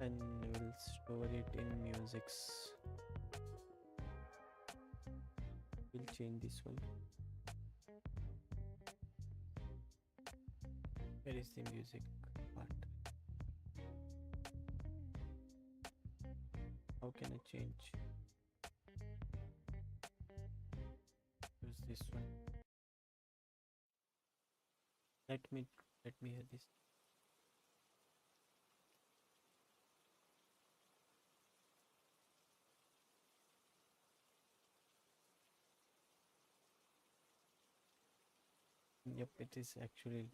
S1: and we'll store it in musics. We'll change this one. Where is the music part? How can I change? Use this one. Let me hear this. Yep, it is actually.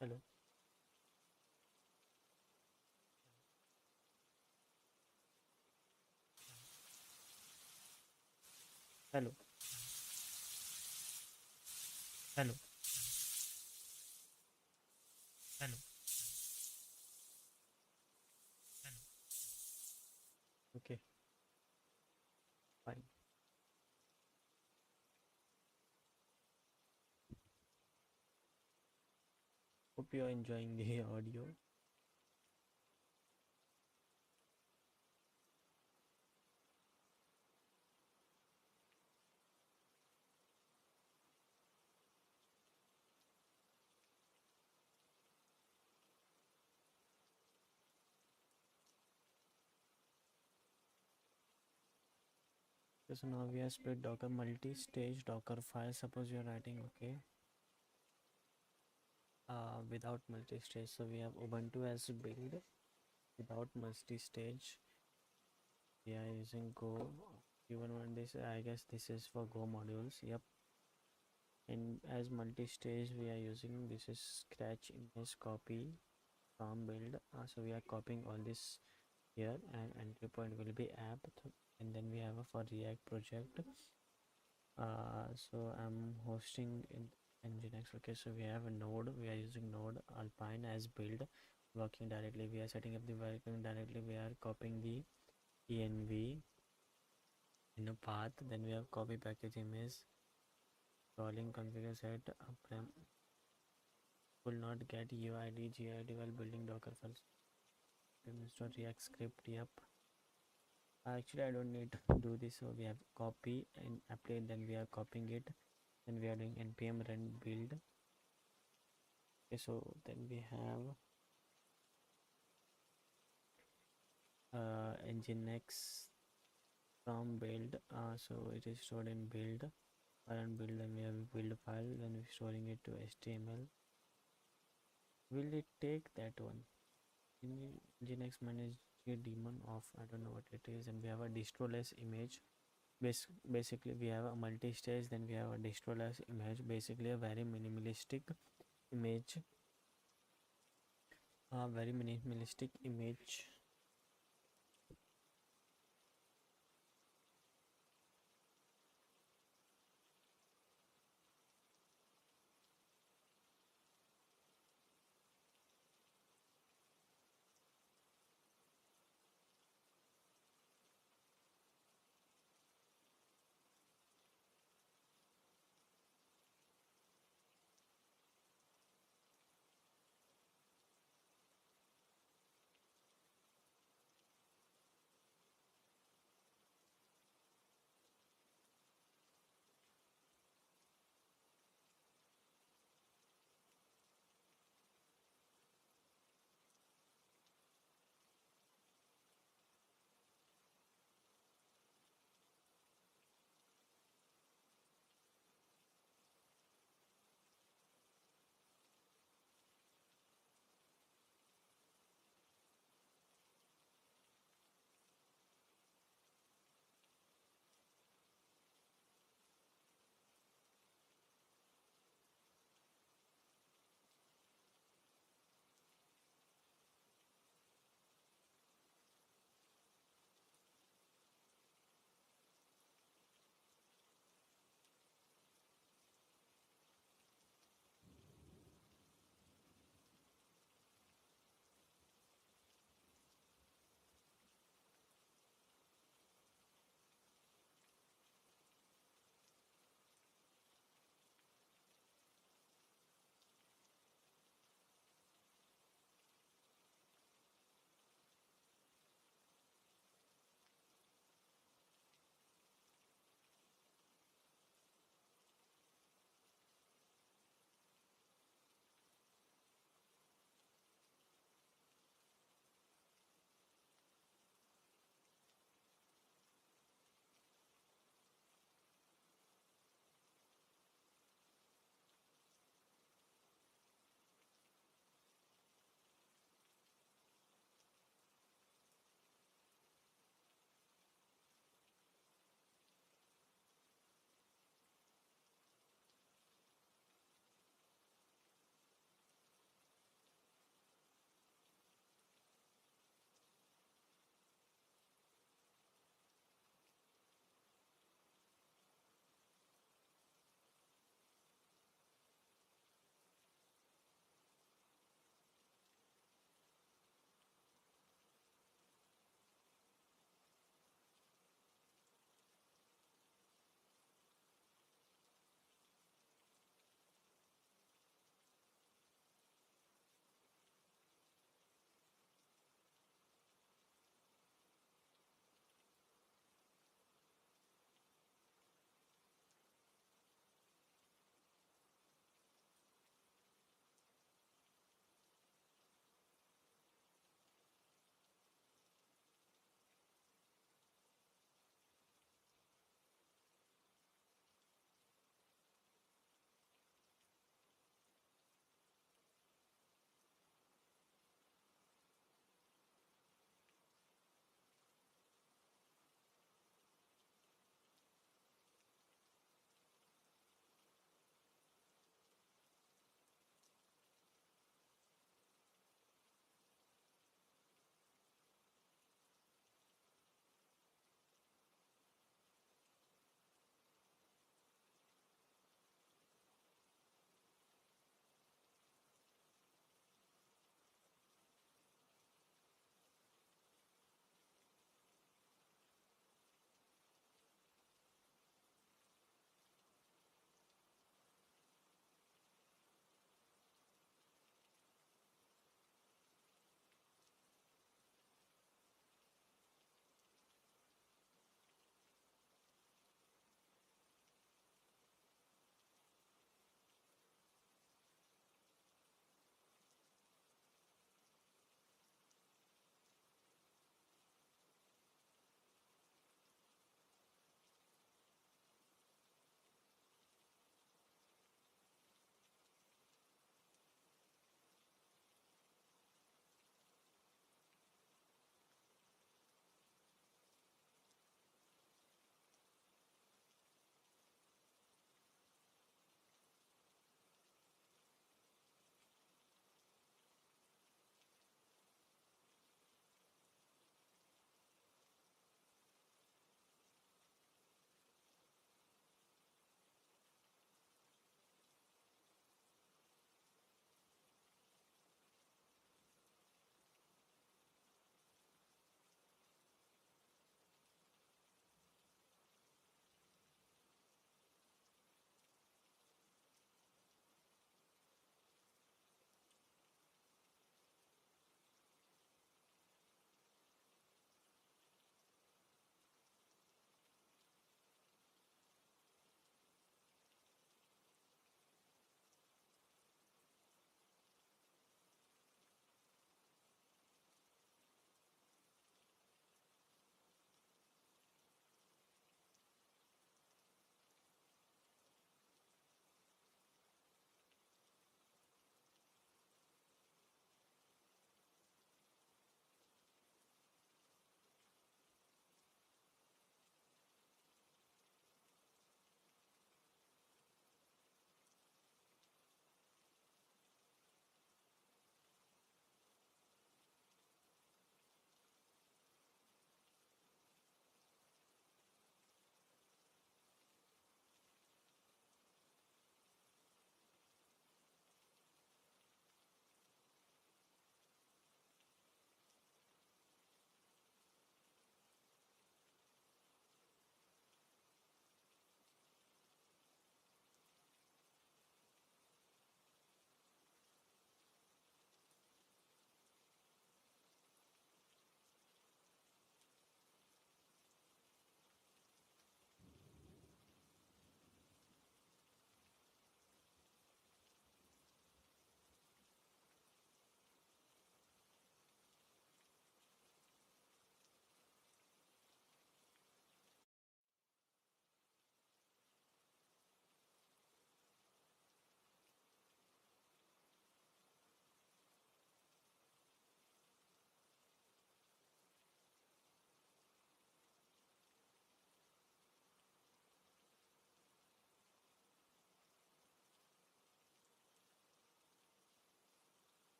S1: Hello. Hello, hello, hello, hello. Okay, fine. Hope you're enjoying the audio. Okay, so now we have split Docker multi-stage Docker file. Suppose you're writing, okay, without multi-stage. So we have Ubuntu as build without multi-stage. We are using Go. Even when this, I guess this is for Go modules. Yep. And as multi-stage, we are using this is scratch image copy from build. So we are copying all this here, and entry point will be app. And then we have a for React project. So I'm hosting in Nginx. Okay, so we have a node. We are using node Alpine as build. Working directly, we are setting up the working directly. We are copying the env in a path. Then we have copy package image. Calling configure set upram will not get UID GID while building Docker files. Install React script. Yep. Actually, I don't need to do this. So we have copy and apply. Then we are copying it. Then we are doing npm run build. Okay, so then we have nginx from build. So it is stored in build. Run build. Then we have a build file. Then we're storing it to HTML. Will it take that one? Nginx manage a daemon of I don't know what it is, and we have a distroless image. Basically, we have a multi-stage. Then we have a distroless image. Basically, a very minimalistic image. A very minimalistic image.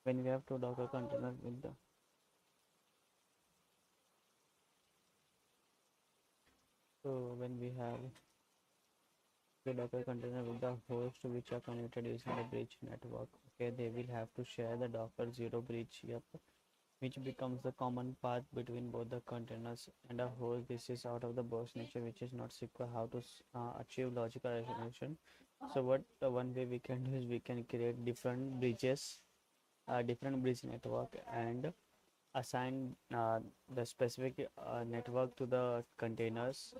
S1: when we have two Docker containers with the so when we have two Docker container with the host which are connected using the bridge network, okay, they will have to share the Docker zero bridge, yep, which becomes the common path between both the containers and a host. This is out of the box nature, which is not secure how to achieve logical resolution. So what one way we can do is we can create different bridges, different bridge network, and assign the specific network to the containers.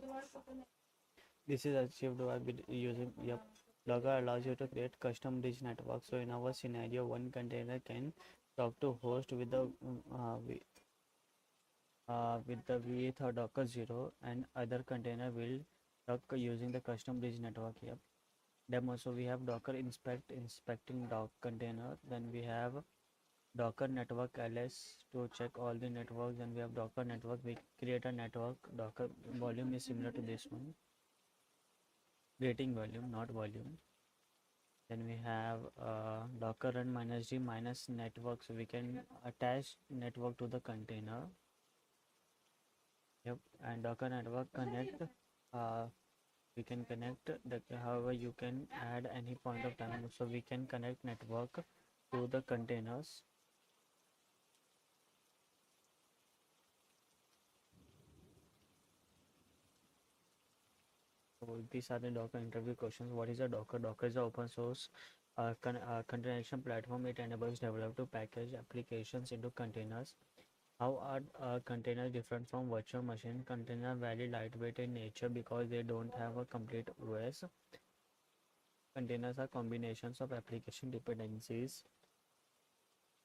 S1: This is achieved by using, yep. Docker allows you to create custom bridge network. So in our scenario, one container can talk to host with the with the with or Docker 0, and other container will talk using the custom bridge network here. Demo. So we have Docker inspecting doc container. Then we have Docker network ls to check all the networks. Then we have Docker network. We create a network. Docker volume is similar to this one. Creating volume, not volume. Then we have Docker run minus g minus network. So we can attach network to the container. Yep, and Docker network connect. Uh, we can connect the, however you can add any point of time, so we can connect network to the containers. So these are the Docker interview questions. What is a Docker? Docker is an open source containerization platform. It enables developers to package applications into containers. How are containers different from virtual machine? Containers are very lightweight in nature because they don't have a complete OS. Containers are combinations of application dependencies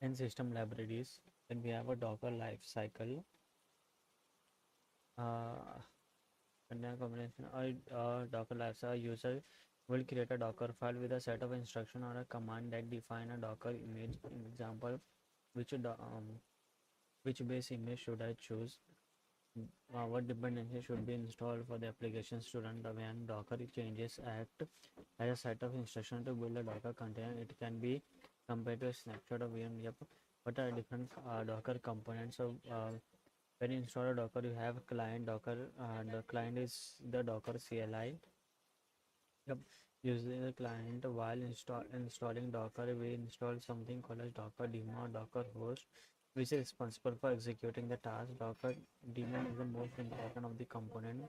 S1: and system libraries. Then we have a Docker life cycle. Uh, Container combination or Docker life user will create a Docker file with a set of instruction or a command that define a Docker image. In example, which base image should I choose? What dependency should be installed for the applications to run the when Docker changes act as a set of instruction to build a Docker container. It can be compared to a snapshot of VM. Yep. What are different Docker components? So when you install a Docker, you have client Docker, and the client is the Docker CLI. Yep. Using the client while installing Docker, we install something called as Docker daemon or Docker host, which is responsible for executing the task. Docker daemon is the most important of the component.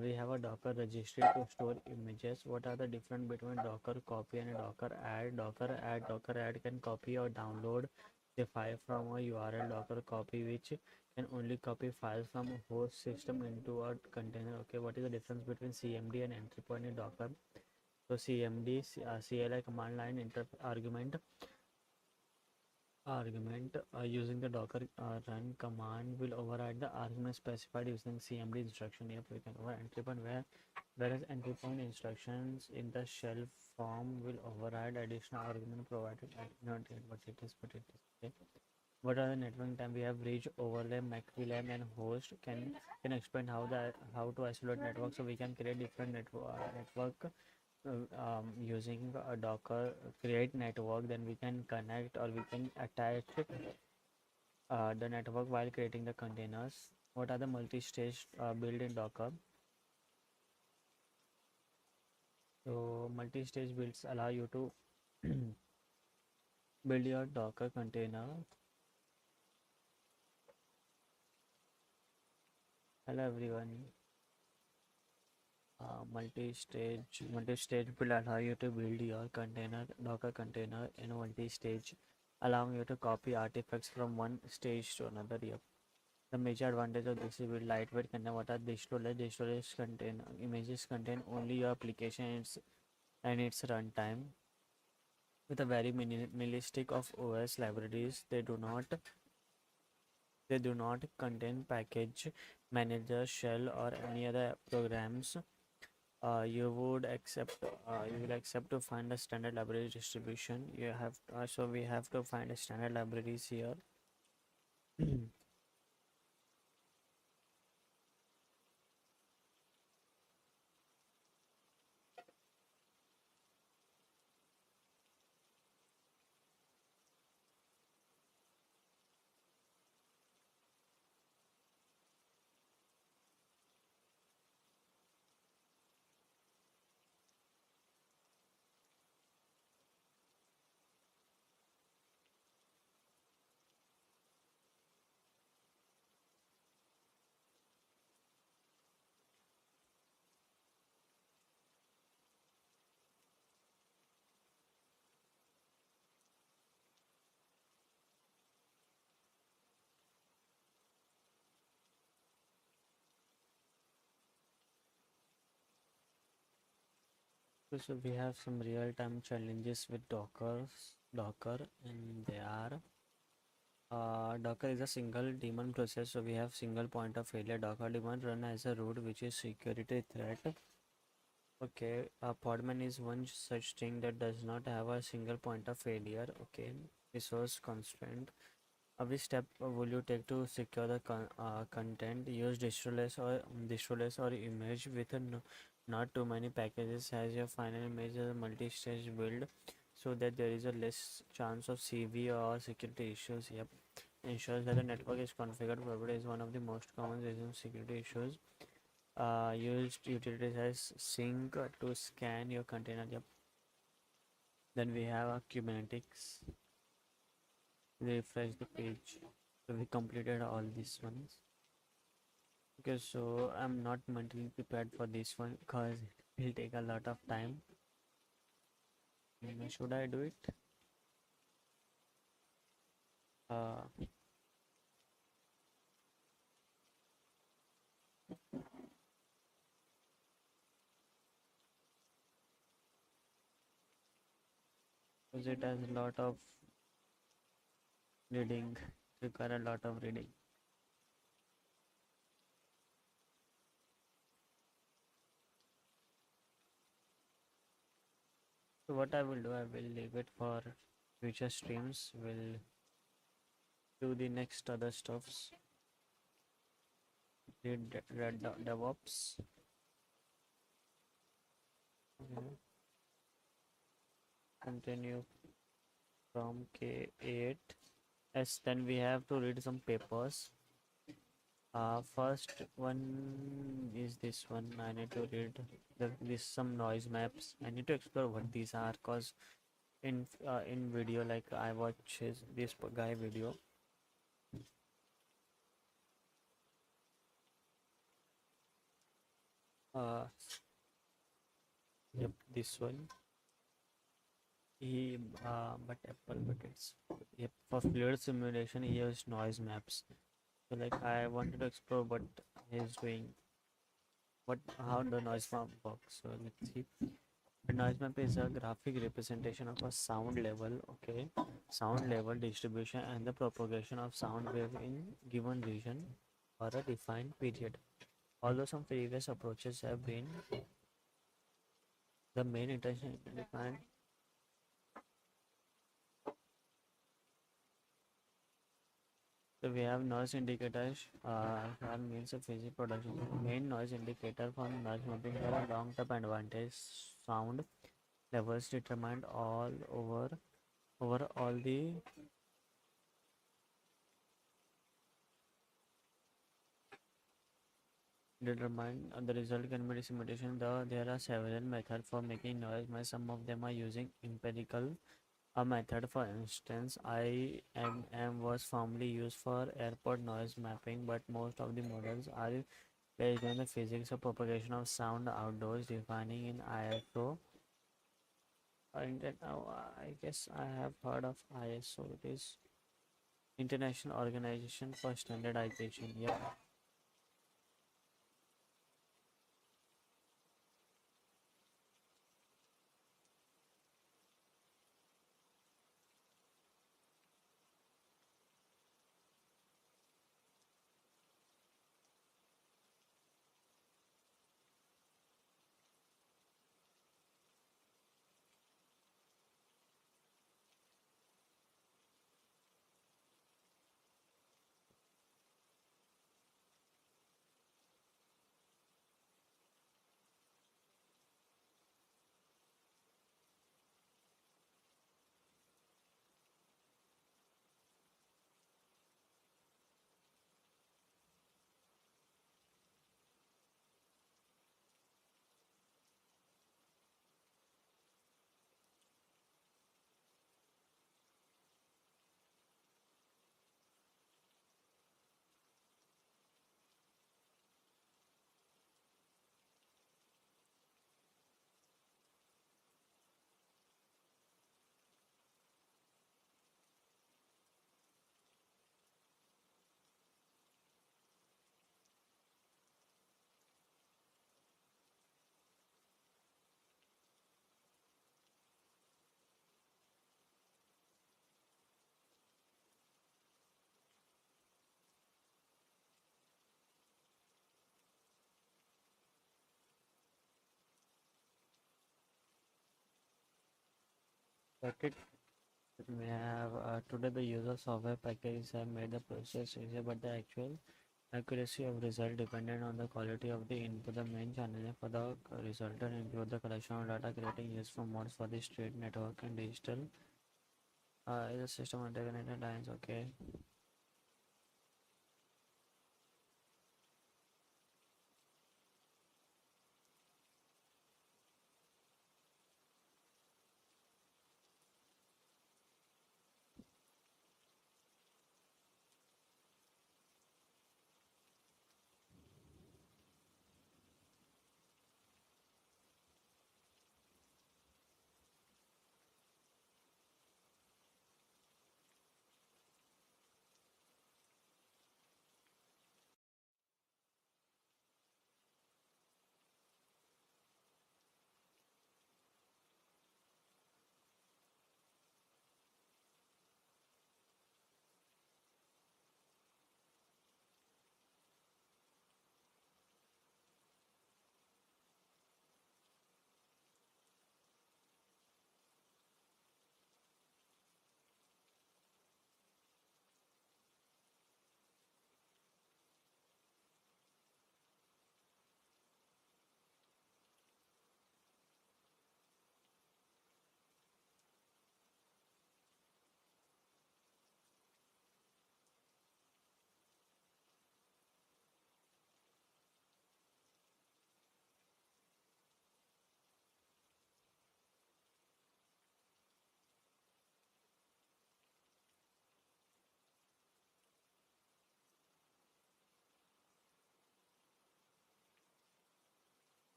S1: We have a Docker registry to store images. What are the difference between Docker copy and Docker add? Docker add can copy or download the file from a URL. Docker copy, which can only copy files from a host system into a container. Okay, what is the difference between CMD and entry point in Docker? So CMD, CLI command line argument using the Docker run command will override the argument specified using CMD instruction. If we can over entry point whereas entry point instructions in the shell form will override additional argument provided. I did not get what it is, but it is okay. What are the networking time? We have bridge, overlay, MAC-VLAN, and host. Can explain how to isolate network, so we can create different network using a Docker create network. Then we can connect or we can attach the network while creating the containers. What are the multi-stage build in Docker? So multi-stage builds allow you to build your Docker container. Hello everyone. Multi-stage will allow you to build your Docker container in multi-stage, allowing you to copy artifacts from one stage to another. Yep. The major advantage of this is with lightweight container. What are disk storage? Disk storage contain images contain only your application and its runtime. With a very minimalistic of OS libraries, they do not contain package manager, shell, or any other programs. You will accept to find a standard library distribution. You have so we have to find a standard libraries here. So we have some real-time challenges with Docker, and they are Docker is a single daemon process, so we have single point of failure. Docker daemon run as a root, which is security threat. Okay, a podman is one such thing that does not have a single point of failure. Okay, resource constraint. Which step will you take to secure the content? Use distroless or image with not too many packages as your final image is a multi-stage build, so that there is a less chance of CV or security issues. Yep, ensures that the network is configured properly is one of the most common reasons security issues. Used utilities as sync to scan your container. Yep. Then we have a Kubernetes. Refresh the page. So we completed all these ones. Okay, so I'm not mentally prepared for this one because it will take a lot of time. Should I do it? Uh, because it has a lot of reading, require a lot of reading. So what I will do, I will leave it for future streams. We'll do the next other stuffs. Read Devops. Okay. Continue from K8. Yes, then we have to read some papers. First one is this one. I need to read this some noise maps. I need to explore what these are, cause in video like I watch this guy video. Uh, yep, this one. He but Apple, but it's yep for fluid simulation. He used noise maps. So like I wanted to explore what he's doing, what how the noise map works. So let's see. A noise map is a graphic representation of a sound level, okay, sound level distribution and the propagation of sound wave in given region or a defined period. Although some previous approaches have been, the main intention to define. So we have noise indicators, that means a physics production. Main noise indicator for noise mapping are a long-term advantage sound levels determined over all the determine the result can be dissemination. There are several methods for making noise. Some of them are using empirical a method. For instance, IMM was formerly used for airport noise mapping, but most of the models are based on the physics of propagation of sound outdoors, defining in ISO. And then, I guess I have heard of ISO. It is International Organization for Standardization. Yeah. But it may have today the use of software packages have made the process easier, but the actual accuracy of result dependent on the quality of the input. The main challenge for the resultant include the collection of data, creating useful modes for the street network and digital is a system interconnected lines. Okay.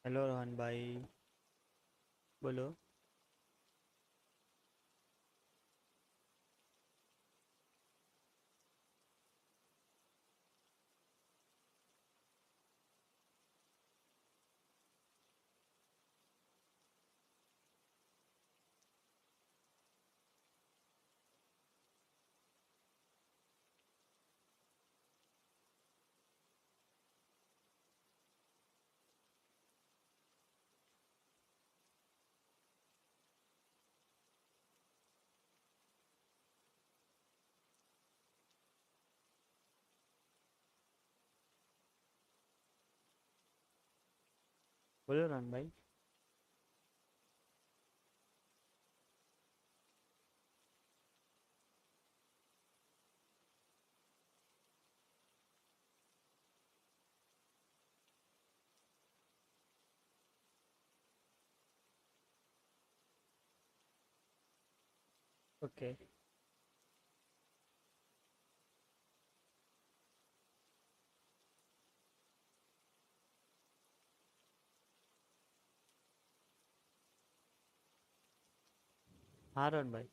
S1: Hello Rohan भाई बोलो. बोलो रोहन भाई. Okay. हाँ रोहन भाई.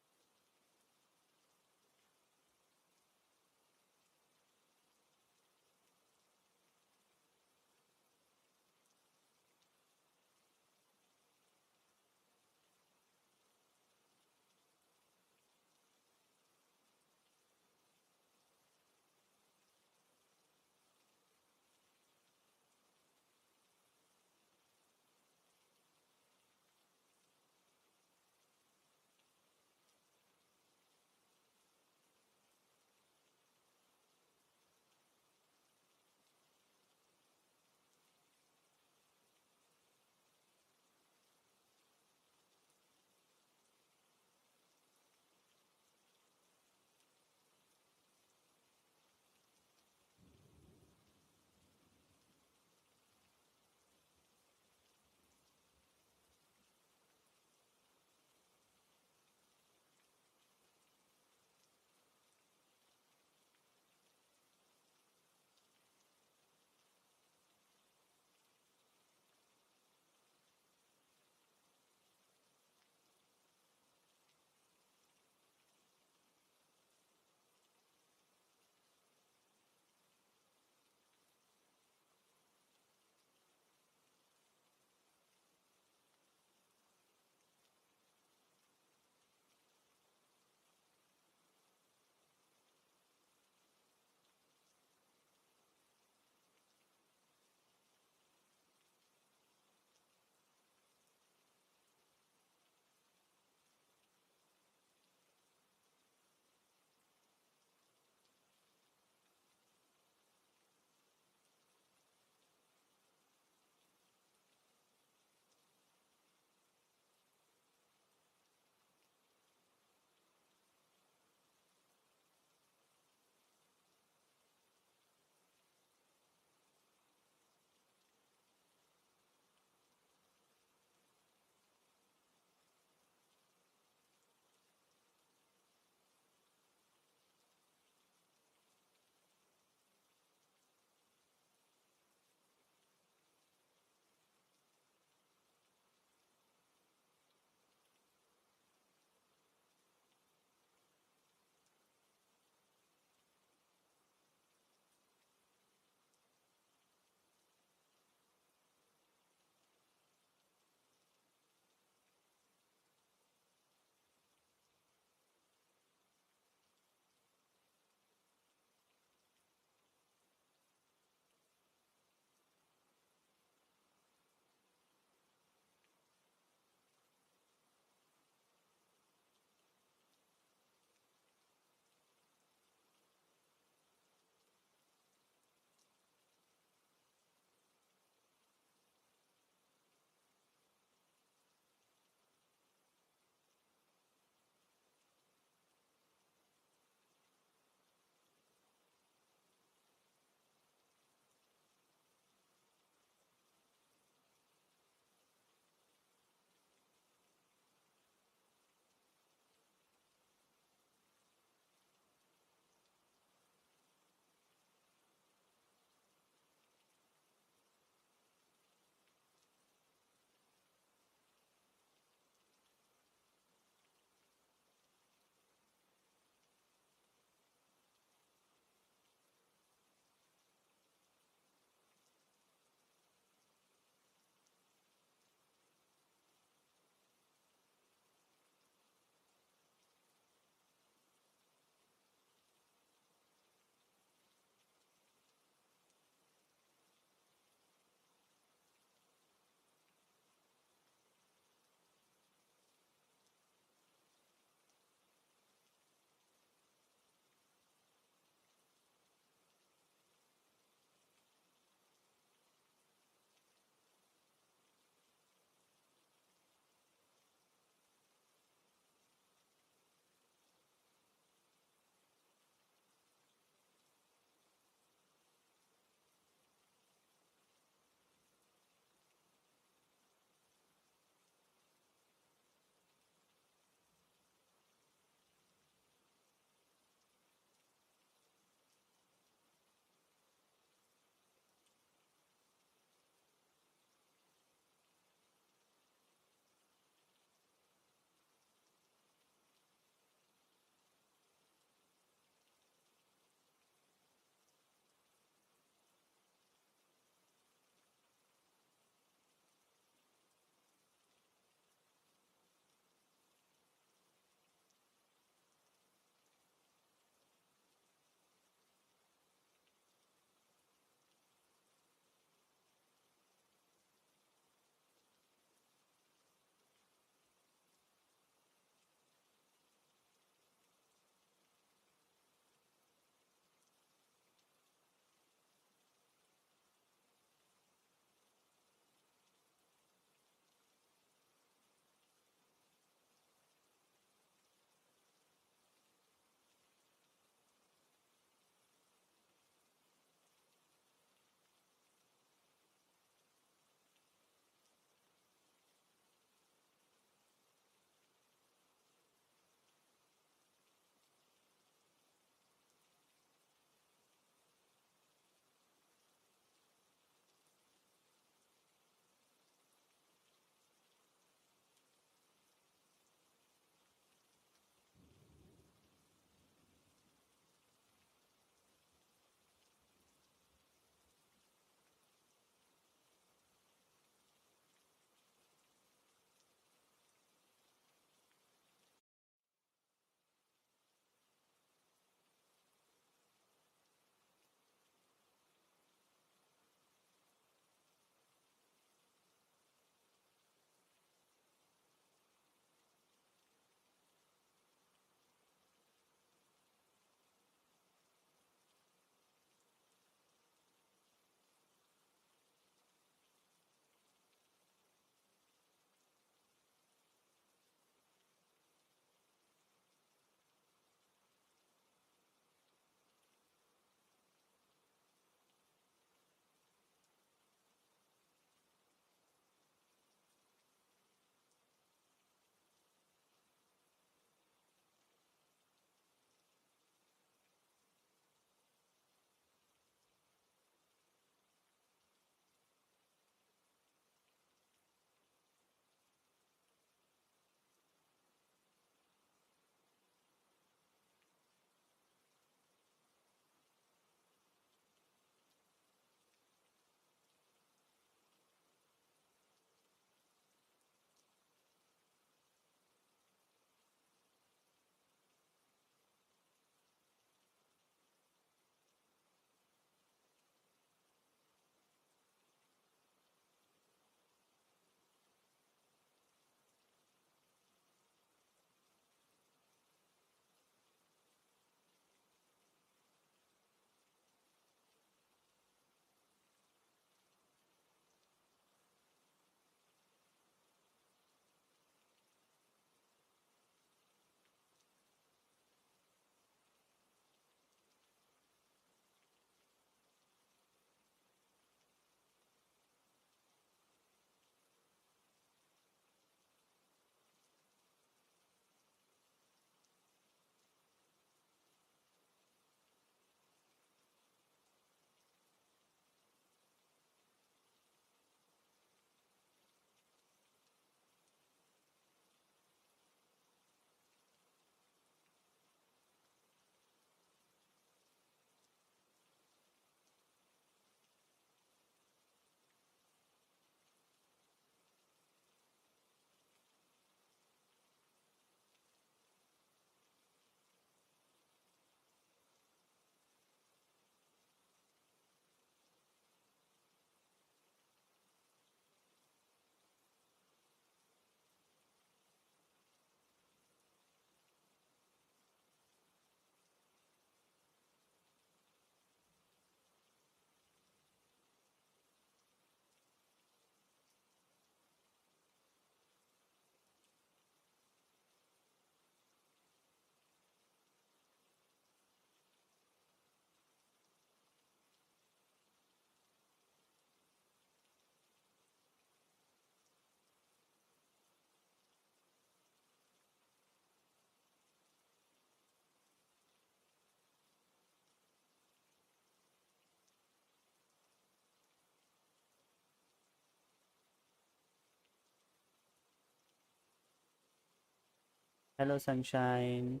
S1: Hello, sunshine.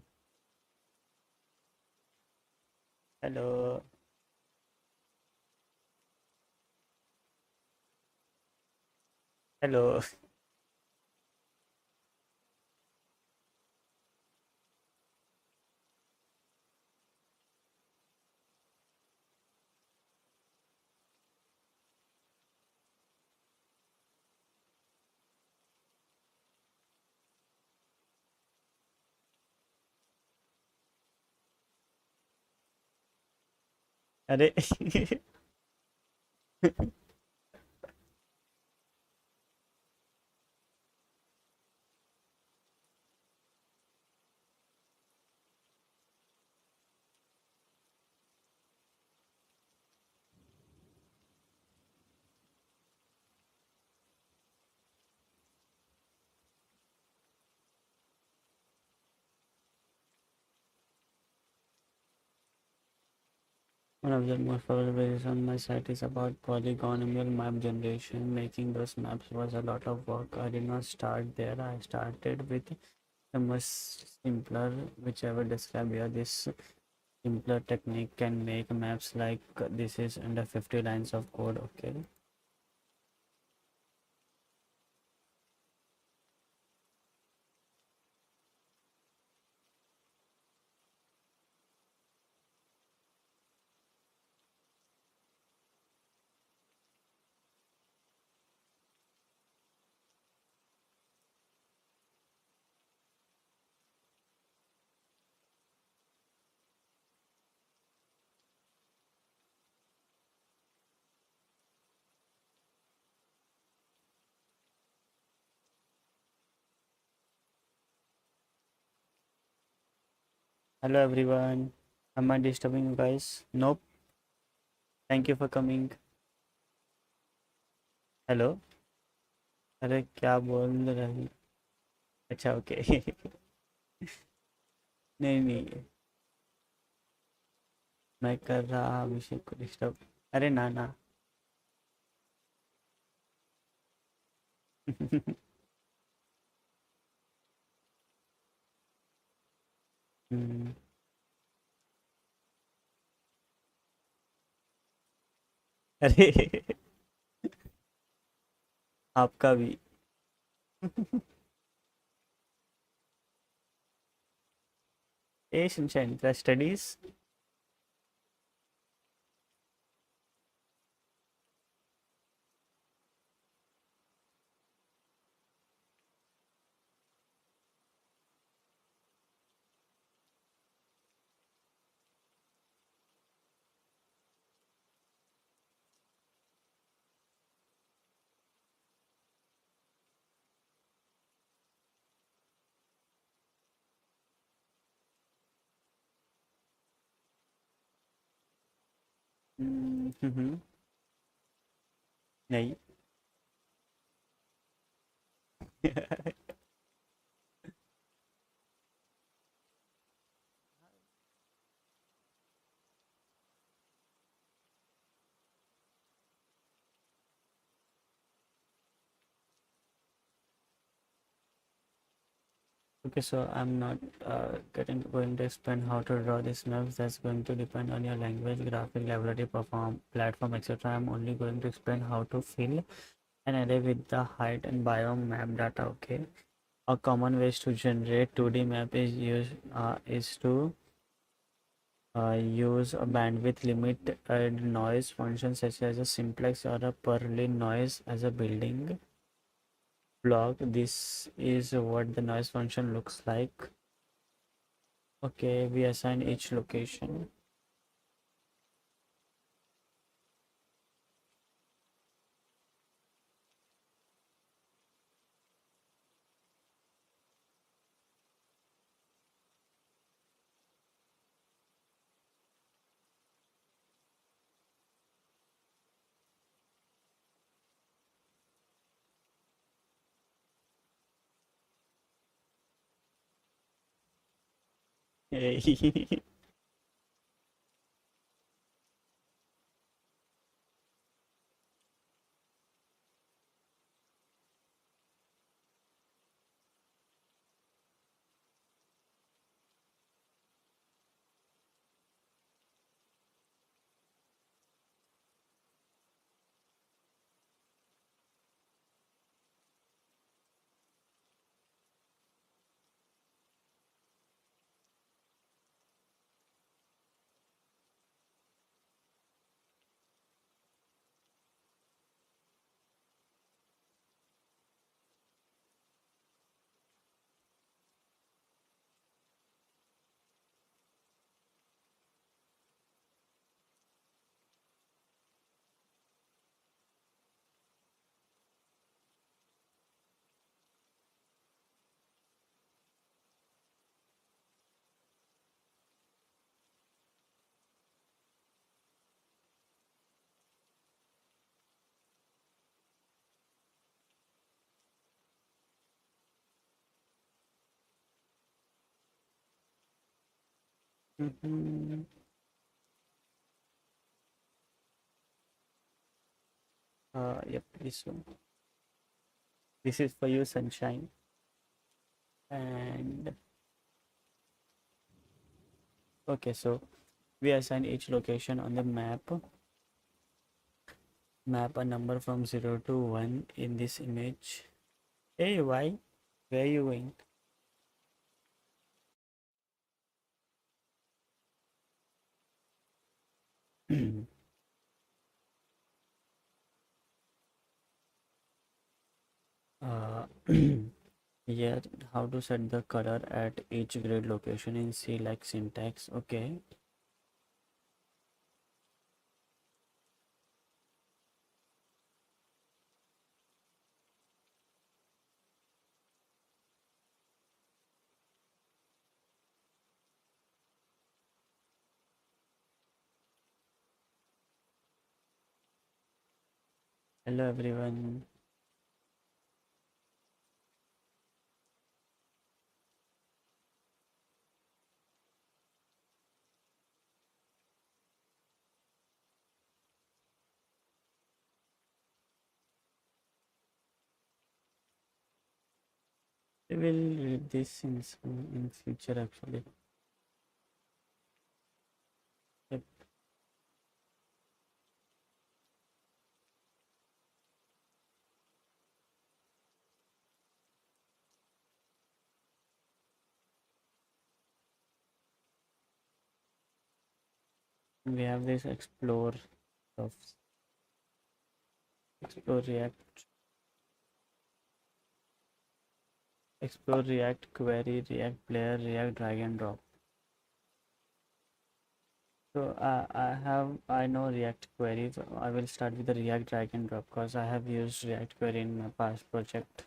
S1: Hello. Hello. अरे one of the most popular videos on my site is about polygonal map generation. Making those maps was a lot of work. I did not start there. I started with the most simpler, whichever describe here. This simpler technique can make maps like this is under 50 lines of code. Okay. Hello everyone. Am I disturbing you guys? Nope. Thank you for coming. Hello. अरे क्या बोल रहे. अच्छा okay. नहीं नहीं. मैं कर रहा अभिषेक को डिस्टर्ब. अरे ना ना. हम्म, अरे आपका भी. ए सनशाइन द स्टडीज. नहीं. Okay, so I'm not getting going to explain how to draw these maps. That's going to depend on your language, graphic library, perform platform, etc. I'm only going to explain how to fill an array with the height and biome map data. Okay. A common ways to generate 2D map is to use a bandwidth limit noise function such as a simplex or a Perlin noise as a building block. This is what the noise function looks like. Okay, we assign each location. Mhm. Yep, this one. This is for you, sunshine. And okay, so we assign each location on the map a number from 0 to 1 in this image. Hey, why? Where are you going? uh, yeah, how to set the color at each grid location in C like syntax. Okay. Hello everyone. We will read this in future actually. Yep. We have this of explore React, explore React query, React player, React drag and drop. So I know React query. So I will start with the React drag and drop because I have used React query in my past project.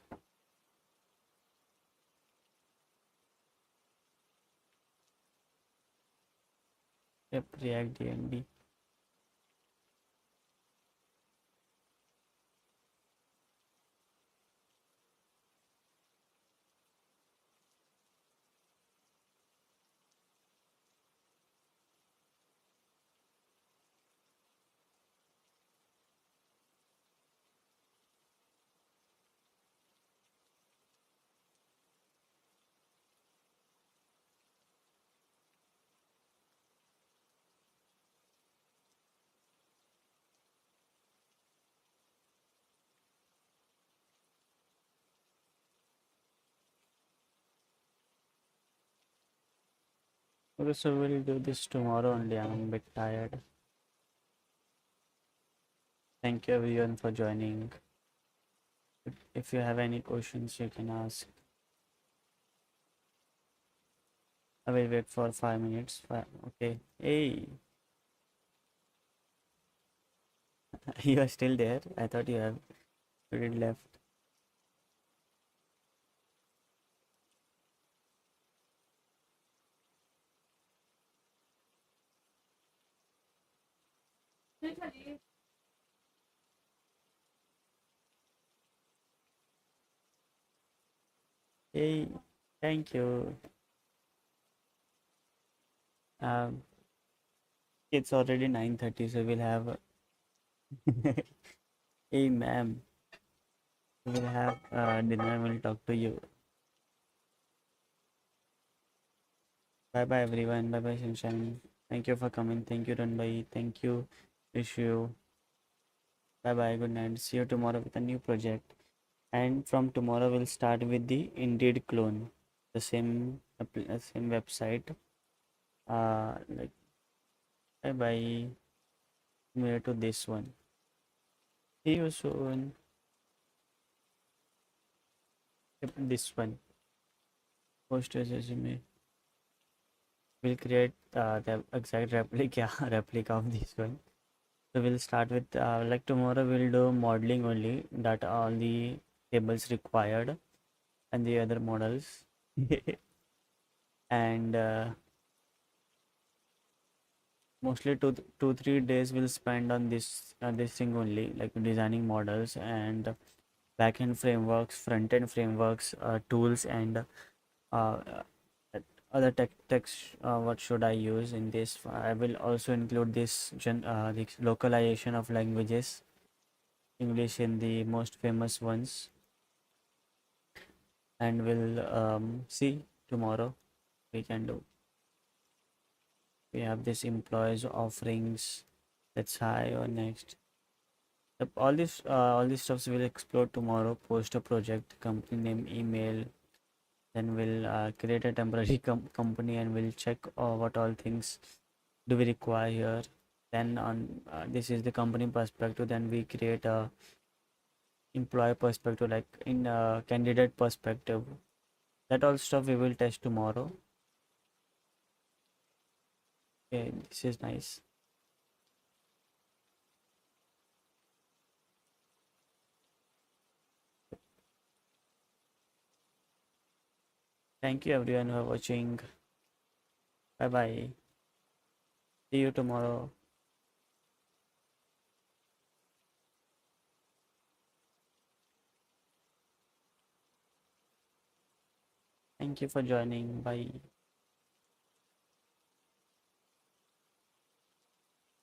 S1: Yep, React DND. Okay, so we'll do this tomorrow only. I'm a bit tired. Thank you everyone for joining. If you have any questions, you can ask. I will wait for 5 minutes. Okay. Hey, you are still there? I thought you did left. Hey, thank you. Um, it's already 9:30, so we'll have. Hey, ma'am, we'll have dinner. We'll talk to you. Bye bye, everyone. Bye bye, Sunshine. Thank you for coming. Thank you, Ranbai. Thank you, Rishu. Bye bye. Good night. See you tomorrow with a new project. And from tomorrow, we'll start with the Indeed clone, the same website. Like bye bye. Mirror to this one. See you soon. Yep, this one. Post your resume. We'll create the exact replica replica of this one. So we'll start with like tomorrow we'll do modeling only that all the tables required and the other models. And mostly 2 3 days we'll spend on this thing only, like designing models and backend frameworks, front end frameworks, tools, and uh, other text, what should I use in this. I will also include this localization of languages, English in the most famous ones, and we'll see tomorrow we can do. We have this employees offerings. That's high or next. Yep, all these stuffs we'll explore tomorrow. Post a project, company name, email. Then we'll create a temporary company and we'll check what all things do we require here. Then on this is the company perspective. Then we create a employee perspective, like in candidate perspective. That all stuff we will test tomorrow. Okay, this is nice. Thank you everyone for watching. Bye bye. See you tomorrow. Thank you for joining. Bye.